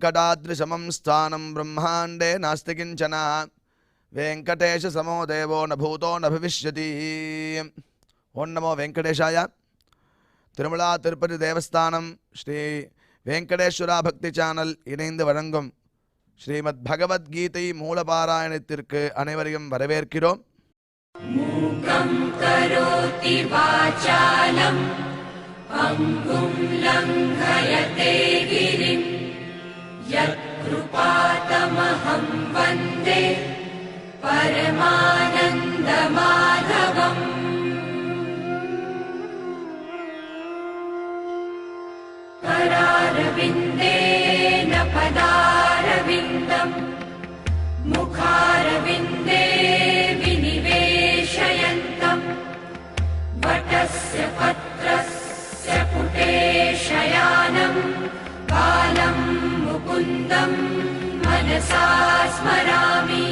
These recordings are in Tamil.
वेङ्कटाद्रिसमं स्थानं ब्रह्माण्डे नास्ति किञ्चन वेङ्कटेशसमो देवो न भूतो न भविष्यति. ओं नमो वेङ्कटेशाय. திருமலா திருப்பதி தேவஸ்தானம் ஸ்ரீ வெங்கடேஸ்வரா பக்தி சேனல் இணைந்து வழங்கும் ஸ்ரீமத் பகவத்கீதை மூலபாராயணத்திற்கு அனைவரையும் வரவேற்கிறோம். மூகம் கரோதி வாசாலம் அங்கும் லங்கயதே கிரிம் யத் கிருபாதமஹம் வந்தே பரமானந்த மாதவம். करारविन्देन पदारविन्दम् मुखारविन्दे विनिवेशयन्तम् वटस्य पत्रस्य पुटे शयानम् बालं मुकुन्दं मनसा स्मरामि.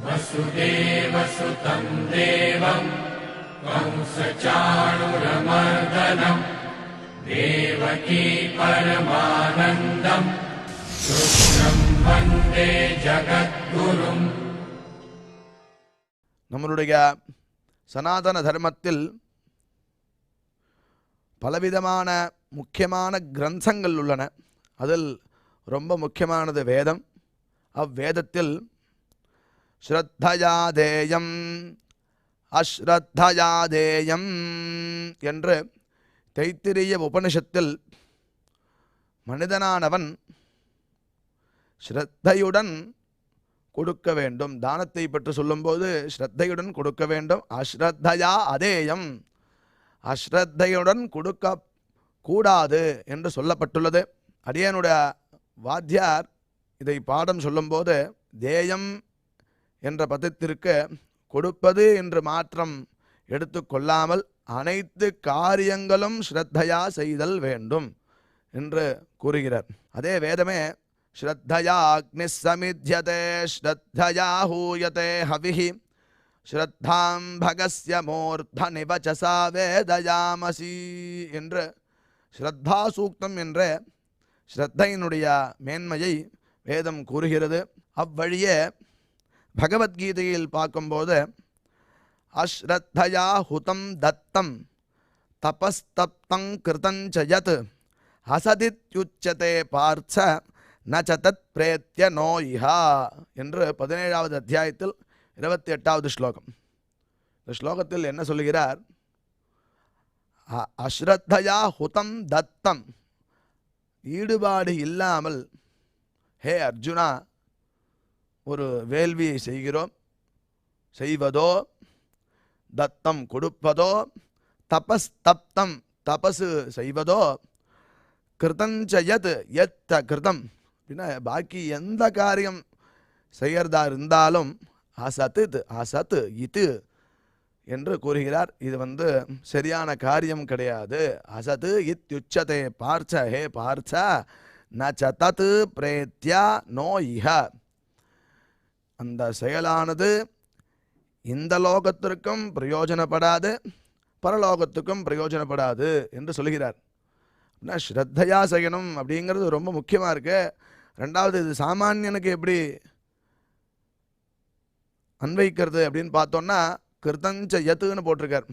वसुदेवसुतं देवं कंसचाणूरमर्दनं देवकी परमानन्दं कृष्णं वन्दे जगद्गुरुम्. நம்மளுடைய சனாதன தர்மத்தில் பலவிதமான முக்கியமான கிரந்தங்கள் உள்ளன. அதில் ரொம்ப முக்கியமானது வேதம். அவ்வேதத்தில் ஸ்ரத்தயாதேயம் அஸ்ரத்தயாதேயம் என்று தைத்திரிய உபனிஷத்தில் மனிதனானவன் ஸ்ரத்தையுடன் கொடுக்க வேண்டும். தானத்தை பற்றி சொல்லும்போது ஸ்ரத்தையுடன் கொடுக்க வேண்டும். அஸ்ரத்தயா அதேயம், அஸ்ரத்தையுடன் கொடுக்க கூடாது என்று சொல்லப்பட்டுள்ளது. அடியனுடைய வாத்தியார் இதை பாடம் சொல்லும்போது தேயம் என்ற பதத்திற்கு கொடுப்பது என்று மாற்றம் எடுத்து கொள்ளாமல் அனைத்து காரியங்களும் ஸ்ரத்தையா செய்தல் வேண்டும் என்று கூறுகிறார். அதே வேதமே ஸ்ரத்தயா அக்னி சமித்யதே ஸ்ரத்தயா ஹூயதே ஹவிஹி ஸ்ரத்தாம் பகஸ்ய மூர்த்த நிவச்சசா வேதயாமசி என்று ஸ்ரத்தா சூக்தம் என்ற ஸ்ரத்தையினுடைய மேன்மையை வேதம் கூறுகிறது. அவ்வழியே பகவத்கீதையில் பார்க்கும்போது அஸ்ரத்தயா ஹுதம் தத்தம் தபஸ்தப்தங் கிருதஞ்சயத் அசதித்யுச்சதே பார்த்த நச்சதத் பிரேத்ய நோ இஹா என்று 17வது அத்தியாயத்தில் 28வது ஸ்லோகம். இந்த ஸ்லோகத்தில் என்ன சொல்லுகிறார்? அஸ்ரத்தயா ஹுதம் தத்தம், ஈடுபாடு இல்லாமல் ஹே அர்ஜுனா ஒரு வேள்வியை செய்வதோ தத்தம் கொடுப்பதோ தபஸ்தப்தம் தபசு செய்வதோ கிருதஞ்சயத் எத்த கிருதம் அப்படின்னா பாக்கி எந்த காரியம் செய்யறதா இருந்தாலும் அசத்து அசத்து இது என்று கூறுகிறார். இது சரியான காரியம் கிடையாது. அசத்து இத்யுச்சதே பார்ச்ச, ஹே பார்ச்ச ந சதத் பிரேத்யா நோ இஹ, அந்த செயலானது இந்த லோகத்திற்கும் பிரயோஜனப்படாது, பரலோகத்துக்கும் பிரயோஜனப்படாது என்று சொல்கிறார். அப்படின்னா ஸ்ரத்தையா செய்யணும் அப்படிங்கிறது ரொம்ப முக்கியமாக இருக்கு. ரெண்டாவது, இது சாமானியனுக்கு எப்படி அன்வைக்கிறது அப்படின்னு பார்த்தோன்னா கிருத்தஞ்ச யத்துன்னு போட்டிருக்கார்.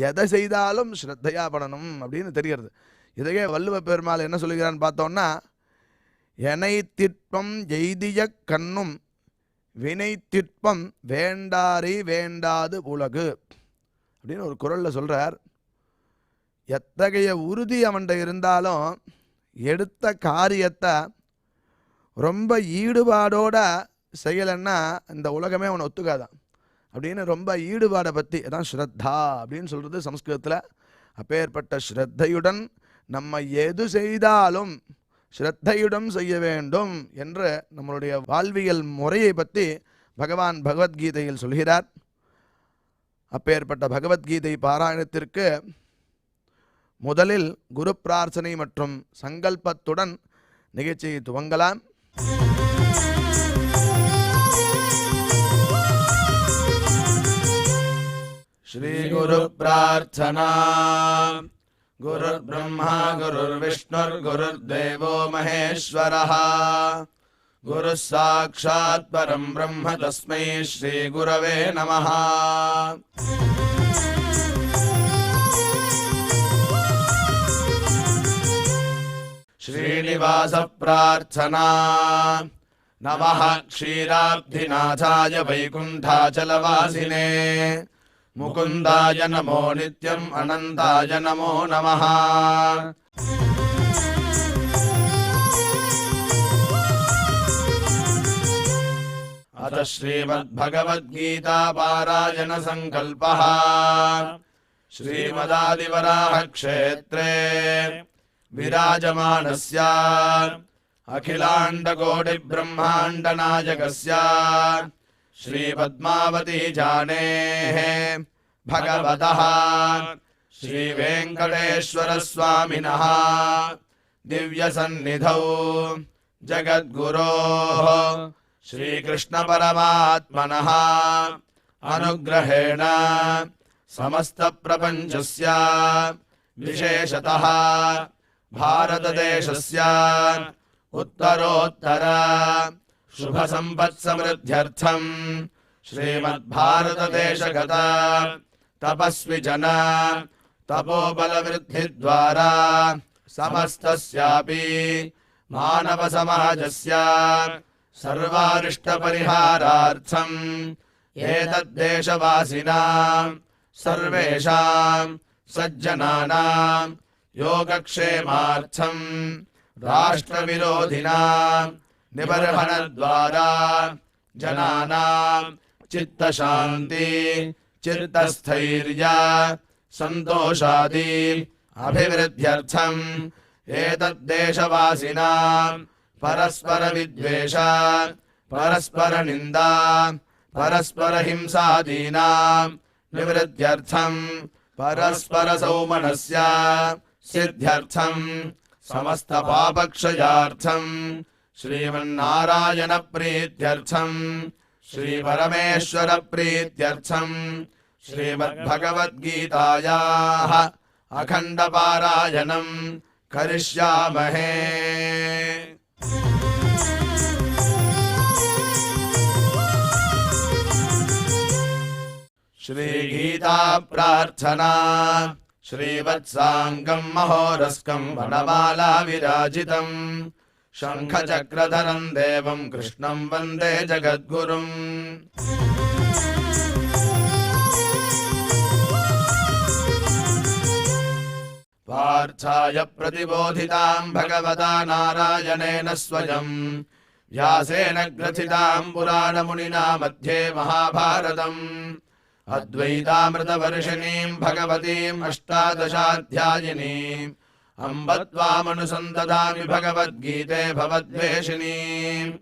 எதை செய்தாலும் ஸ்ரத்தையா படணும் அப்படின்னு தெரிகிறது. இதையே வள்ளுவ பெருமாள் என்ன சொல்லுகிறான்னு பார்த்தோன்னா எனை திட்பம் எய்திய கண்ணும் வினை திட்பம் வேண்டாரை வேண்டாது உலகு அப்படின்னு ஒரு குறளில் சொல்கிறார். எத்தகைய உறுதி அவன்கிட்ட இருந்தாலும் எடுத்த காரியத்தை ரொம்ப ஈடுபாடோட செய்யலைன்னா இந்த உலகமே அவனை ஒத்துக்காதான் அப்படின்னு ரொம்ப ஈடுபாடை பற்றி அதான் ஸ்ரத்தா அப்படின்னு சொல்கிறது சம்ஸ்கிருதத்தில். அப்பேற்பட்ட ஸ்ரத்தையுடன் நம்ம எது செய்தாலும் ஸ்ரத்தையுடன் செய்ய வேண்டும் என்று நம்மளுடைய வாழ்வியல் முறையை பற்றி பகவான் பகவத்கீதையில் சொல்கிறார். அப்பேற்பட்ட பகவத்கீதை பாராயணத்திற்கு முதலில் குரு பிரார்த்தனை மற்றும் சங்கல்பத்துடன் நிகழ்ச்சியை துவங்கலாம். श्रीगुरुप्रार्थना। गुरुर्ब्रह्मा गुरुर्विष्णुर्गुरुर्देवो महेश्वरः। गुरुः साक्षात् परं ब्रह्म तस्मै श्रीगुरवे नमः। श्रीनिवासप्रार्थना। नमः क्षीराब्धिनाथाय वैकुण्ठाचलवासिने मुकुन्दाय नमो नित्यम् अनन्ताय नमो नमः। अथ श्रीमद्भगवद्गीता पारायण संकल्पः। श्रीमदादिवराह क्षेत्रे विराजमानस्य अखिलाण्डकोटि ब्रह्माण्ड नायकस्य श्रीपद्मावती जानेः भगवतः श्रीवेङ्कटेश्वर स्वामिनः दिव्यसन्निधौ जगद्गुरोः श्रीकृष्णपरमात्मनः अनुग्रहेण समस्तप्रपञ्चस्य विशेषतः भारतदेशस्य उत्तरोत्तर शुभसम्पत्समृद्ध्यर्थम् श्रीमद्भारतदेशगत तपस्विजन तपोबलवृद्धिद्वारा समस्तस्यापि मानवसमाजस्य सर्वारिष्टपरिहारार्थम् एतद्देशवासिनां सर्वेषां सज्जनानां योगक्षेमार्थम् राष्ट्रविरोधिनां निबर्हणद्वारा जनानां चित्तशान्ति चित्तस्थैर्य सन्तोषादि अभिवृद्ध्यर्थम् एतद्देशवासिनां परस्परविद्वेष परस्परनिन्दा परस्परहिंसादीनां निवृत्त्यर्थम् परस्परसौमनस्य सिद्ध्यर्थम् समस्तपापक्षयार्थम् श्रीमन्नारायणप्रीत्यर्थम् श्रीपरमेश्वरप्रीत्यर्थम् श्रीमद्भगवद्गीतायाः अखण्डपारायणम् करिष्यामहे। श्रीगीता प्रार्थना। श्रीवत्साङ्गम् महोरस्कम् वनमाला विराजितम् शङ्खचक्रधरम् देवम् कृष्णम् वन्दे जगद्गुरुम्। पार्थाय प्रतिबोधिताम् भगवता नारायणेन स्वयम् व्यासेन ग्रथिताम् पुराणमुनिना मध्ये महाभारतम् अद्वैतामृतवर्षिणीम् भगवतीम् अष्टादशाध्यायिनीम् अम्ब त्वामनुसन्दधामि भगवद्गीते भवद्वेषिणीम्।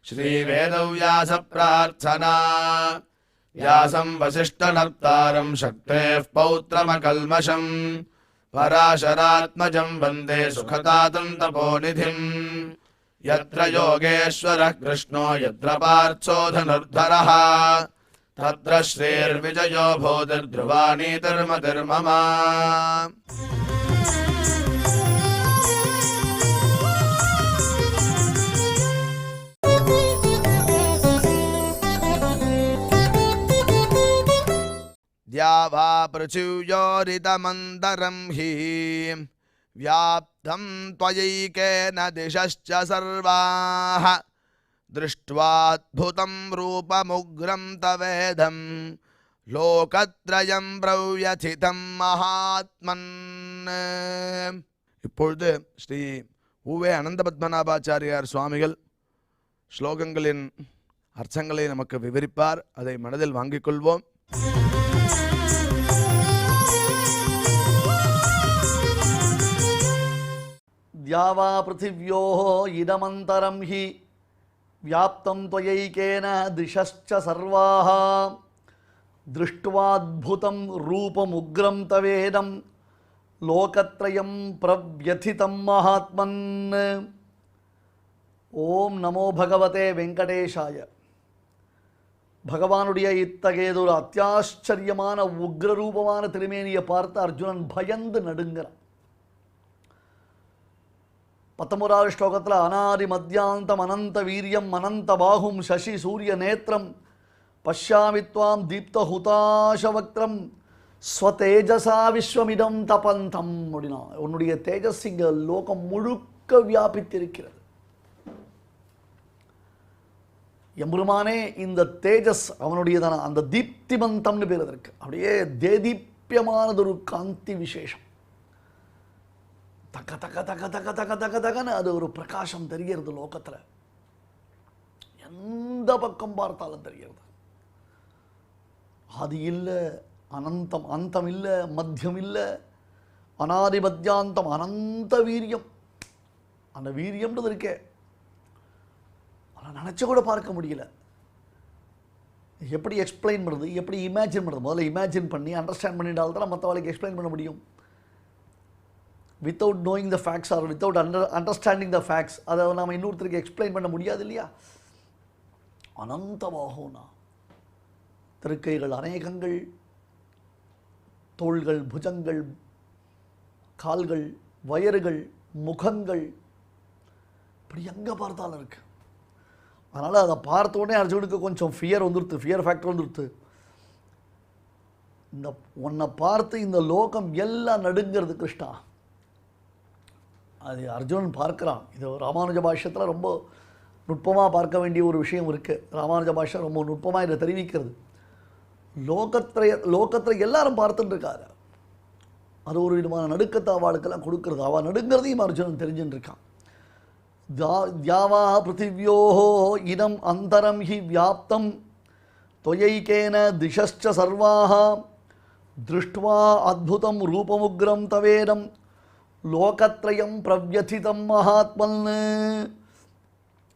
श्रीवेदव्यास प्रार्थना। व्यासम् वसिष्ठनर्तारम् शक्तेः पौत्रमकल्मषम् पराशरात्मजम् वन्दे सुखतातम् तपोनिधिम्। यत्र योगेश्वरः कृष्णो यत्र पार्थो धनुर्धरः तत्र श्रीर्विजयो भूतिर्ध्रुवानीतिर्मतिर्मम। द्यावा पृथिव्योरिदमन्तरं हि व्याप्तं त्वयैकेन दिशश्च सर्वाः दृष्ट्वाद्भुतं रूपमुग्रं तवेदं लोकत्रयं प्रव्यथितं महात्मन्। இப்பொழுது ஸ்ரீ உவே அனந்தபத்மநாபாச்சாரியார் சுவாமிகள் ஸ்லோகங்களின் அர்த்தங்களை நமக்கு விவரிப்பார். அதை மனதில் வாங்கிக் கொள்வோம். द्यावा पृथिव्योः इदमन्तरं हि व्याप्तं त्वयैकेन दिशश्च सर्वाः दृष्ट्वाद्भुतं रूपमुग्रं तवेदं லோகத்ரயம் பிரவ்யதிதம் மகாத்மன். ஓம் நமோ பகவதே வெங்கடேஷாய. பகவானுடைய இத்தகையதொரு அத்தியாச்சரியமான உக்ரரூபமான திருமேனியை பார்த்து அர்ஜுனன் பயந்து நடுங்கிறான். 19வது ஸ்லோகத்தில் அநாதி மத்தியாந்தம் அனந்த வீரியம் அனந்த பாகும் சசி சூரிய நேத்திரம் பஷ்யாமித்வாம் தீப்த ஹுதாசவக்திரம் ஸ்வதேஜசா விஸ்வமிடம் தபந்தம் அப்படின்னா உன்னுடைய தேஜஸ் இங்க லோகம் முழுக்க வியாபித்திருக்கிறது. எம்பெருமானே இந்த தேஜஸ் அவனுடையதான அந்த தீப்திமந்தம்னு பேர் அதற்கு. அப்படியே தேதீப்பியமானதொரு காந்தி விசேஷம். தக்க தக்க தக்க தக்க தக்க தக்க தக்கன்னு அது ஒரு பிரகாசம் தெரிகிறது லோகத்தில். எந்த பக்கம் பார்த்தாலும் தெரிகிறது. ஆதி இல்லை, அனந்தம் அந்தம் இல்லை, மத்தியம் இல்லை, அனாதி மத்தியாந்தம் அனந்த வீரியம். அந்த வீரியம்ன்றது இருக்கே நினச்ச கூட பார்க்க முடியல. எப்படி எக்ஸ்பிளைன் பண்ணுறது, எப்படி இமேஜின் பண்ணுறது? முதல்ல இமேஜின் பண்ணி அண்டர்ஸ்டாண்ட் பண்ணிட்டால்தான் மற்றவங்களுக்கு எக்ஸ்பிளைன் பண்ண முடியும். Without knowing the facts or without understanding the facts அதை நம்ம இன்னொருத்தருக்கு எக்ஸ்பிளைன் பண்ண முடியாது இல்லையா? அனந்தமாகும்னா திருக்கைகள் அநேகங்கள், தோள்கள், புஜங்கள், கால்கள், வயறுகள், முகங்கள், இப்படி எங்கே பார்த்தாலும் இருக்கு. அதனால் அதை பார்த்த உடனே அர்ஜுனுக்கு கொஞ்சம் ஃபியர் வந்துடுது, ஃபியர் ஃபேக்டர் வந்துடுது. இந்த உன்னை பார்த்து இந்த லோகம் எல்லாம் நடுங்கிறது கிருஷ்ணா. அது அர்ஜுனன் பார்க்குறான். இது ராமானுஜ பாஷ்யத்தில் ரொம்ப நுட்பமாக பார்க்க வேண்டிய ஒரு விஷயம் இருக்குது. ராமானுஜ பாஷ்யம் ரொம்ப நுட்பமாக இதை தெரிவிக்கிறது. லோகத்தில் எல்லாரும் பார்த்துட்டு இருக்காரு. அது ஒரு விதமான நடுக்கத்தை அவளுக்கெல்லாம் கொடுக்கறது. அவள் நடுங்கிறதையும் அர்ஜுனன் தெரிஞ்சுட்டு இருக்கான். தியாவா பிருத்திவியோஹோ இதம் அந்தரம் ஹி வியாப்தம் त्वयैकेन दिशश्च सर्वाः दृष्ट्वा अद्भुतं रूपमुग्रं तवेदं लोकत्रयं प्रव्यथितं महात्मन्.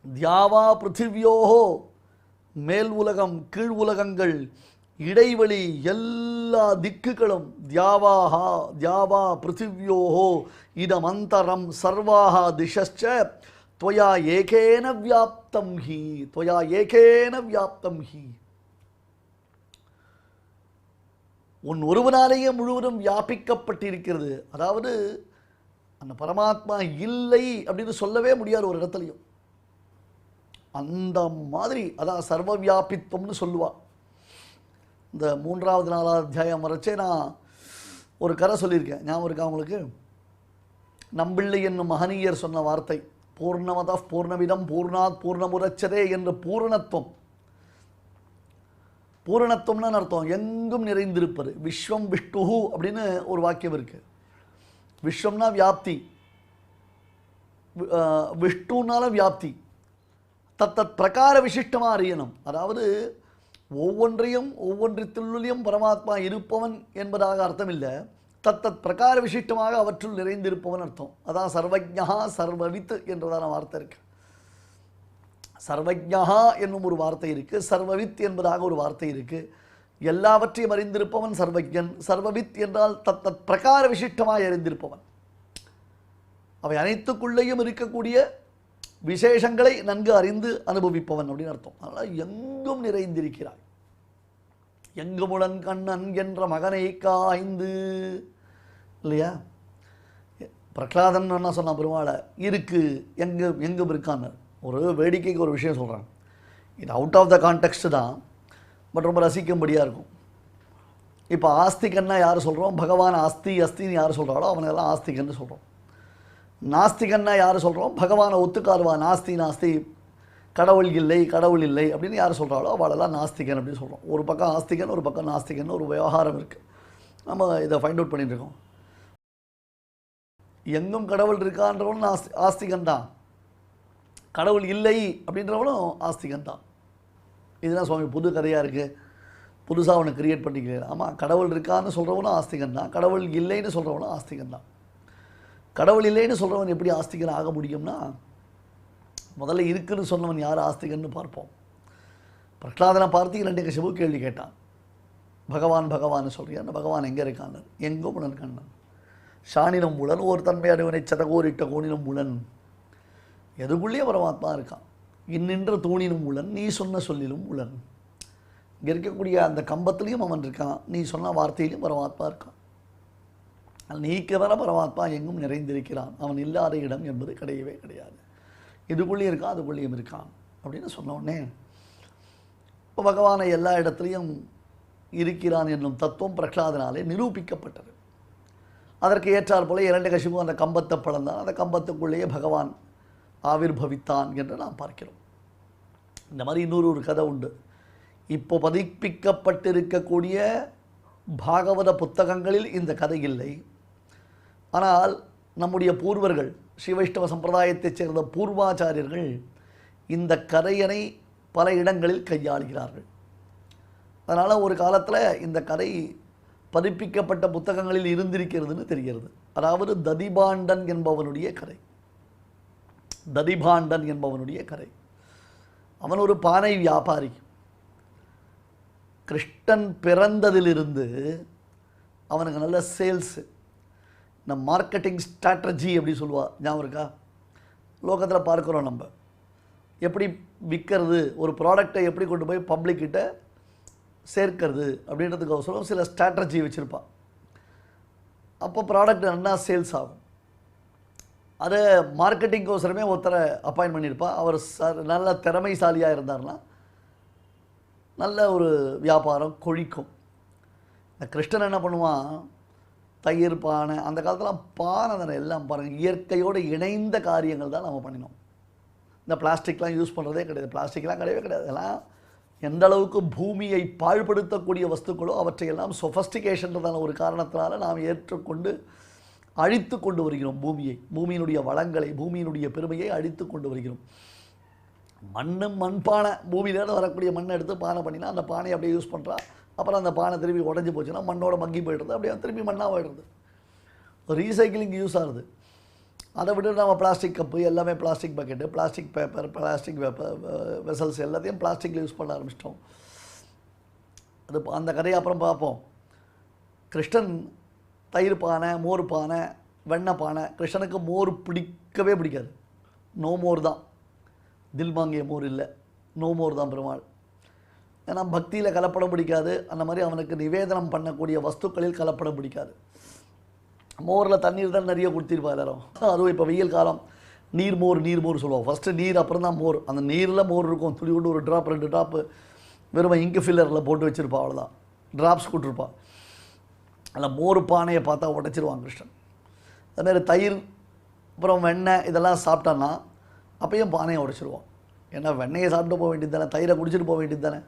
தியாவா பிருத்திவியோஹோ மேல் உலகம் கீழ் உலகங்கள் இடைவெளி எல்லா திக்குகளும் தியாவா பிருத்திவியோஹோ இதமந்தரம் சர்வாஹ திசश्च त्वया ஏகேன வியாப்தம் ஹி உன் ஒருவனாலேயே முழுவதும் வியாபிக்கப்பட்டிருக்கிறது. அதாவது அந்த பரமாத்மா இல்லை அப்படின்னு சொல்லவே முடியாது ஒரு இடத்துலையும். அந்த மாதிரி அதான் சர்வ வியாபித்துவம்னு சொல்லுவா. இந்த 3வது 4வது அத்தியாயம் வரைச்சே நான் ஒரு கதை சொல்லியிருக்கேன், ஞாபகம் இருக்கா உங்களுக்கு? நம்பிள்ளை என்னும் மகனீயர் சொன்ன வார்த்தை பூர்ணமத பூர்ணமிதம் பூர்ணாத் பூர்ணமுரச்சதே என்ற பூரணத்துவம். பூரணத்துவம்னு அர்த்தம் எங்கும் நிறைந்திருப்பது. விஸ்வம் விஷ்ணுஹு அப்படின்னு ஒரு வாக்கியம் இருக்கு. விஸ்வம்னா வியாப்தி, விஷ்ணுனால வியாப்தி. தத்தத் பிரகார விசிஷ்டமாக அறியணும். அதாவது ஒவ்வொன்றையும் ஒவ்வொன்றித்துள்ளியும் பரமாத்மா இருப்பவன் என்பதாக அர்த்தம் இல்லை, தத்தத் பிரகார விசிஷ்டமாக அவற்றுள் நிறைந்திருப்பவன் அர்த்தம். அதான் சர்வஜ்ஞா சர்வவித் என்றதான வார்த்தை இருக்கு. சர்வஜ்ஞா என்னும் ஒரு வார்த்தை இருக்கு, சர்வவித் என்பதாக ஒரு வார்த்தை இருக்கு. எல்லாவற்றையும் அறிந்திருப்பவன் சர்வஜன். சர்வவித் என்றால் தத்தத் பிரகார விசிஷ்டமாக அறிந்திருப்பவன், அவை அனைத்துக்குள்ளேயும் இருக்கக்கூடிய விசேஷங்களை நன்கு அறிந்து அனுபவிப்பவன் அப்படின்னு அர்த்தம். அதனால் எங்கும் நிறைந்திருக்கிறாய். எங்குமுடன் கண்ணன் என்ற மகனை காய்ந்து இல்லையா? பிரகலாதன் என்ன சொன்னான் பெருமாளை, இருக்கு எங்கும் இருக்கான்னு. ஒரு வேடிக்கைக்கு ஒரு விஷயம் சொல்கிறான். இது அவுட் ஆஃப் த கான்டெக்ஸ்ட் தான், பட் ரொம்ப ரசிக்கும்படியாக இருக்கும். இப்போ ஆஸ்திகன்னா யார் சொல்கிறோம்? பகவான் அஸ்தின்னு யார் சொல்கிறாளோ அவனெல்லாம் ஆஸ்திகன்னு சொல்கிறோம். நாஸ்திகன்னா யார் சொல்கிறோம்? பகவானை ஒத்துக்காருவா, நாஸ்தி கடவுள் இல்லை அப்படின்னு யார் சொல்கிறாளோ அவளெல்லாம் நாஸ்திகன் அப்படின்னு சொல்கிறோம். ஒரு பக்கம் ஆஸ்திகன் ஒரு பக்கம் நாஸ்திகன் ஒரு விவகாரம் இருக்குது. நம்ம இதை ஃபைண்ட் அவுட் பண்ணிட்டுருக்கோம். எங்கும் கடவுள் இருக்கான்றவனும் ஆஸ்திகன் தான், கடவுள் இல்லை அப்படின்றவனும் ஆஸ்திகன் தான். இதுதான் சுவாமி புது கதையாக இருக்குது, புதுசாக அவனை கிரியேட் பண்ணிக்கிறேன். ஆமாம், கடவுள் இருக்கான்னு சொல்கிறவனும் ஆஸ்திகன் தான், கடவுள் இல்லைன்னு சொல்கிறவனும் ஆஸ்திகன் தான். கடவுள் இல்லைன்னு சொல்கிறவன் எப்படி ஆஸ்திகன் ஆக முடியும்னா, முதல்ல இருக்குன்னு சொன்னவன் யார் ஆஸ்திகன்னு பார்ப்போம். பிரகலாதனை பார்த்து இரண்யகசிபு கேள்வி கேட்டான், பகவான் சொல்றியா? பகவான் எங்கே இருக்கான்னு. எங்கும் உடன் கண்ணன். ஷானினம் முலன் ஒரு தன்மை அடைவனை சதகோரிட்ட கோணினம் முலன். எதுக்குள்ளேயே பரமாத்மா இருக்கான். இன்னின்ற தூணினும் முலன் நீ சொன்ன சொல்லிலும் முலன். இங்கே இருக்கக்கூடிய அந்த கம்பத்துலேயும் அவன் இருக்கான், நீ சொன்ன வார்த்தையிலும் பரமாத்மா இருக்கான். நீக்க வர பரமாத்மா எங்கும் நிறைந்திருக்கிறான், அவன் இல்லாத இடம் என்பது கிடையவே கிடையாது. இதுக்குள்ளேயும் இருக்கான் அதுக்குள்ளேயும் இருக்கான் அப்படின்னு சொன்ன உடனே இப்போ பகவானை எல்லா இடத்துலையும் இருக்கிறான் என்னும் தத்துவம் பிரகலாதனாலே நிரூபிக்கப்பட்டது. அதற்கு ஏற்றார் போல இரண்யகசிபு அந்த கம்பத்தை பிளந்தான், அந்த கம்பத்துக்குள்ளேயே பகவான் ஆவிர்பவித்தான் என்று நாம் பார்க்கிறோம். இந்த மாதிரி இன்னொரு கதை உண்டு. இப்போ பதிப்பிக்கப்பட்டிருக்கக்கூடிய பாகவத புத்தகங்களில் இந்த கதை இல்லை. ஆனால் நம்முடைய பூர்வர்கள் ஸ்ரீ வைஷ்ணவ சம்பிரதாயத்தைச் சேர்ந்த பூர்வாச்சாரியர்கள் இந்த கதையனை பல இடங்களில் கையாளுகிறார்கள். அதனால் ஒரு காலத்தில் இந்த கதை பதிப்பிக்கப்பட்ட புத்தகங்களில் இருந்திருக்கிறதுன்னு தெரிகிறது. அதாவது ததிபாண்டன் என்பவனுடைய கதை. ததிபாண்டன் என்பவனுடைய கதை. அவன் ஒரு பானை வியாபாரி. கிருஷ்ணன் பிறந்ததிலிருந்து அவனுக்கு நல்ல சேல்ஸு, இந்த மார்க்கெட்டிங் ஸ்ட்ராட்டஜி எப்படி சொல்லுவா ஞாபகம் இருக்கா? லோகத்தில் பார்க்குறோம் நம்ம எப்படி விற்கிறது, ஒரு ப்ராடக்டை எப்படி கொண்டு போய் பப்ளிக்கிட்ட சேர்க்கிறது அப்படின்றதுக்கோசரம் சில ஸ்ட்ராட்டஜி வச்சுருப்பான். அப்போ ப்ராடக்ட் நல்லா சேல்ஸ் ஆகும். அதை மார்க்கெட்டிங்கோசரமே ஒருத்தரை அப்பாயின்ட் பண்ணியிருப்பான். அவர் நல்ல திறமைசாலியாக இருந்தார்னா நல்ல ஒரு வியாபாரம் கொழிக்கும். இந்த கிருஷ்ணன் என்ன பண்ணுவான், தயிர் பானை, அந்த காலத்தில் பானை தானே எல்லாம் பாருங்கள், இயற்கையோடு இணைந்த காரியங்கள் தான் நம்ம பண்ணினோம். இந்த பிளாஸ்டிக்லாம் யூஸ் பண்ணுறதே கிடையாது, பிளாஸ்டிக்லாம் கிடையவே கிடையாது. அதெல்லாம் எந்த அளவுக்கு பூமியை பாழ்படுத்தக்கூடிய வஸ்துக்களோ அவற்றையெல்லாம் சொஃபஸ்டிகேஷன்றதான ஒரு காரணத்தினால நாம் ஏற்றுக்கொண்டு அழித்து கொண்டு வருகிறோம். பூமியினுடைய வளங்களை, பூமியினுடைய பெருமையை அழித்து கொண்டு வருகிறோம். மண்பானை, பூமியிலேருந்து வரக்கூடிய மண்ணை எடுத்து பானை பண்ணினா அந்த பானையை அப்படியே யூஸ் பண்ணுறா. அப்புறம் அந்த பானை திரும்பி உடஞ்சி போச்சுன்னா மண்ணோட மங்கி போய்டுறது, அப்படியே திரும்பி மண்ணாக போய்டுறது. ரீசைக்கிளிங் யூஸ் ஆகுது. அதை விட்டு நம்ம பிளாஸ்டிக் கப்பு, எல்லாமே plastic bucket, plastic paper, plastic vessels எல்லாத்தையும் பிளாஸ்டிக்கில் யூஸ் பண்ண ஆரம்பிச்சிட்டோம். அது அந்த கதையை அப்புறம் பார்ப்போம். கிருஷ்ணன் தயிர் பானை, மோர் பானை, வெண்ணெய் பானை. கிருஷ்ணனுக்கு மோர் பிடிக்கவே பிடிக்காது, நோ மோர் தான். தில் வாங்கிய மோர் இல்லை, நோ மோர் தான் பெருமாள். ஏன்னா பக்தியில் கலப்படம் பிடிக்காது. அந்த மாதிரி அவனுக்கு நிவேதனம் பண்ணக்கூடிய வஸ்துக்களில் கலப்படம் பிடிக்காது. மோரில் தண்ணீர் தான் நிறைய கொடுத்திருப்பா எல்லாரும். அதுவும் இப்போ வெயில் காலம் நீர் மோர் சொல்லுவோம். ஃபஸ்ட்டு நீர், அப்புறம் தான் மோர். அந்த நீரில் மோர் இருக்கும், துளி கொண்டு ஒரு ட்ராப் 2 ட்ராப்பு வெறும் இங்கு ஃபில்லரில் போட்டு வச்சுருப்பா, அவ்வளோதான். ட்ராப்ஸ் கூட்டிருப்பா. அதில் மோர் பானையை பார்த்தா உடச்சிருவான் கிருஷ்ணன். அதுமாதிரி தயிர், அப்புறம் வெண்ணெய் இதெல்லாம் சாப்பிட்டான்னா அப்பையும் பானையை உடைச்சிருவான். ஏன்னா வெண்ணெயை சாப்பிட்டு போக வேண்டியது தானே, தயிரை குடிச்சிட்டு போக வேண்டியது தானே,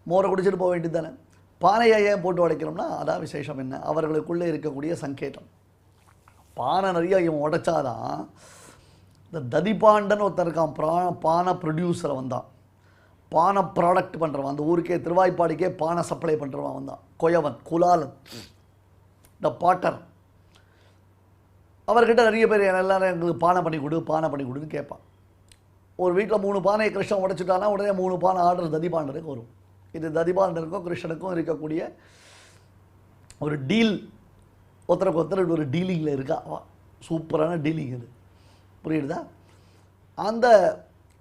மோரை குடிச்சிட்டு போக வேண்டியது தானே. பானையை ஏன் போட்டு உடைக்கிறோம்னா அதான் விசேஷம். என்ன, அவர்களுக்குள்ளே இருக்கக்கூடிய சங்கேதம். பானை நிறைய இவன் உடைச்சாதான். இந்த ததிபாண்டன் ஒருத்தர் இருக்கான், பானை ப்ரொடியூசரை வந்தான், பானை ப்ராடக்ட் பண்ணுறவன். அந்த ஊருக்கே திருவாய்ப்பாடிக்கே பானை சப்ளை பண்ணுறவன் வந்தான். கொயவன், குலாலன், த பாட்டர். அவர்கிட்ட நிறைய பேர் எல்லாரும் எங்களுக்கு பானை பண்ணி கொடுன்னு கேட்பான். ஒரு வீட்டில் 3 பானையை கிருஷ்ணன் உடைச்சிட்டானா உடனே 3 பானை ஆர்டர் ததிபாண்டனுக்கு வரும். இது ததிபாண்டனுக்கும் கிருஷ்ணனுக்கும் இருக்கக்கூடிய ஒரு டீல். ஒருத்தருக்கு ஒருத்தர் ஒரு டீலிங்கில் இருக்கா. சூப்பரான டீலிங் இது, புரியுதா? அந்த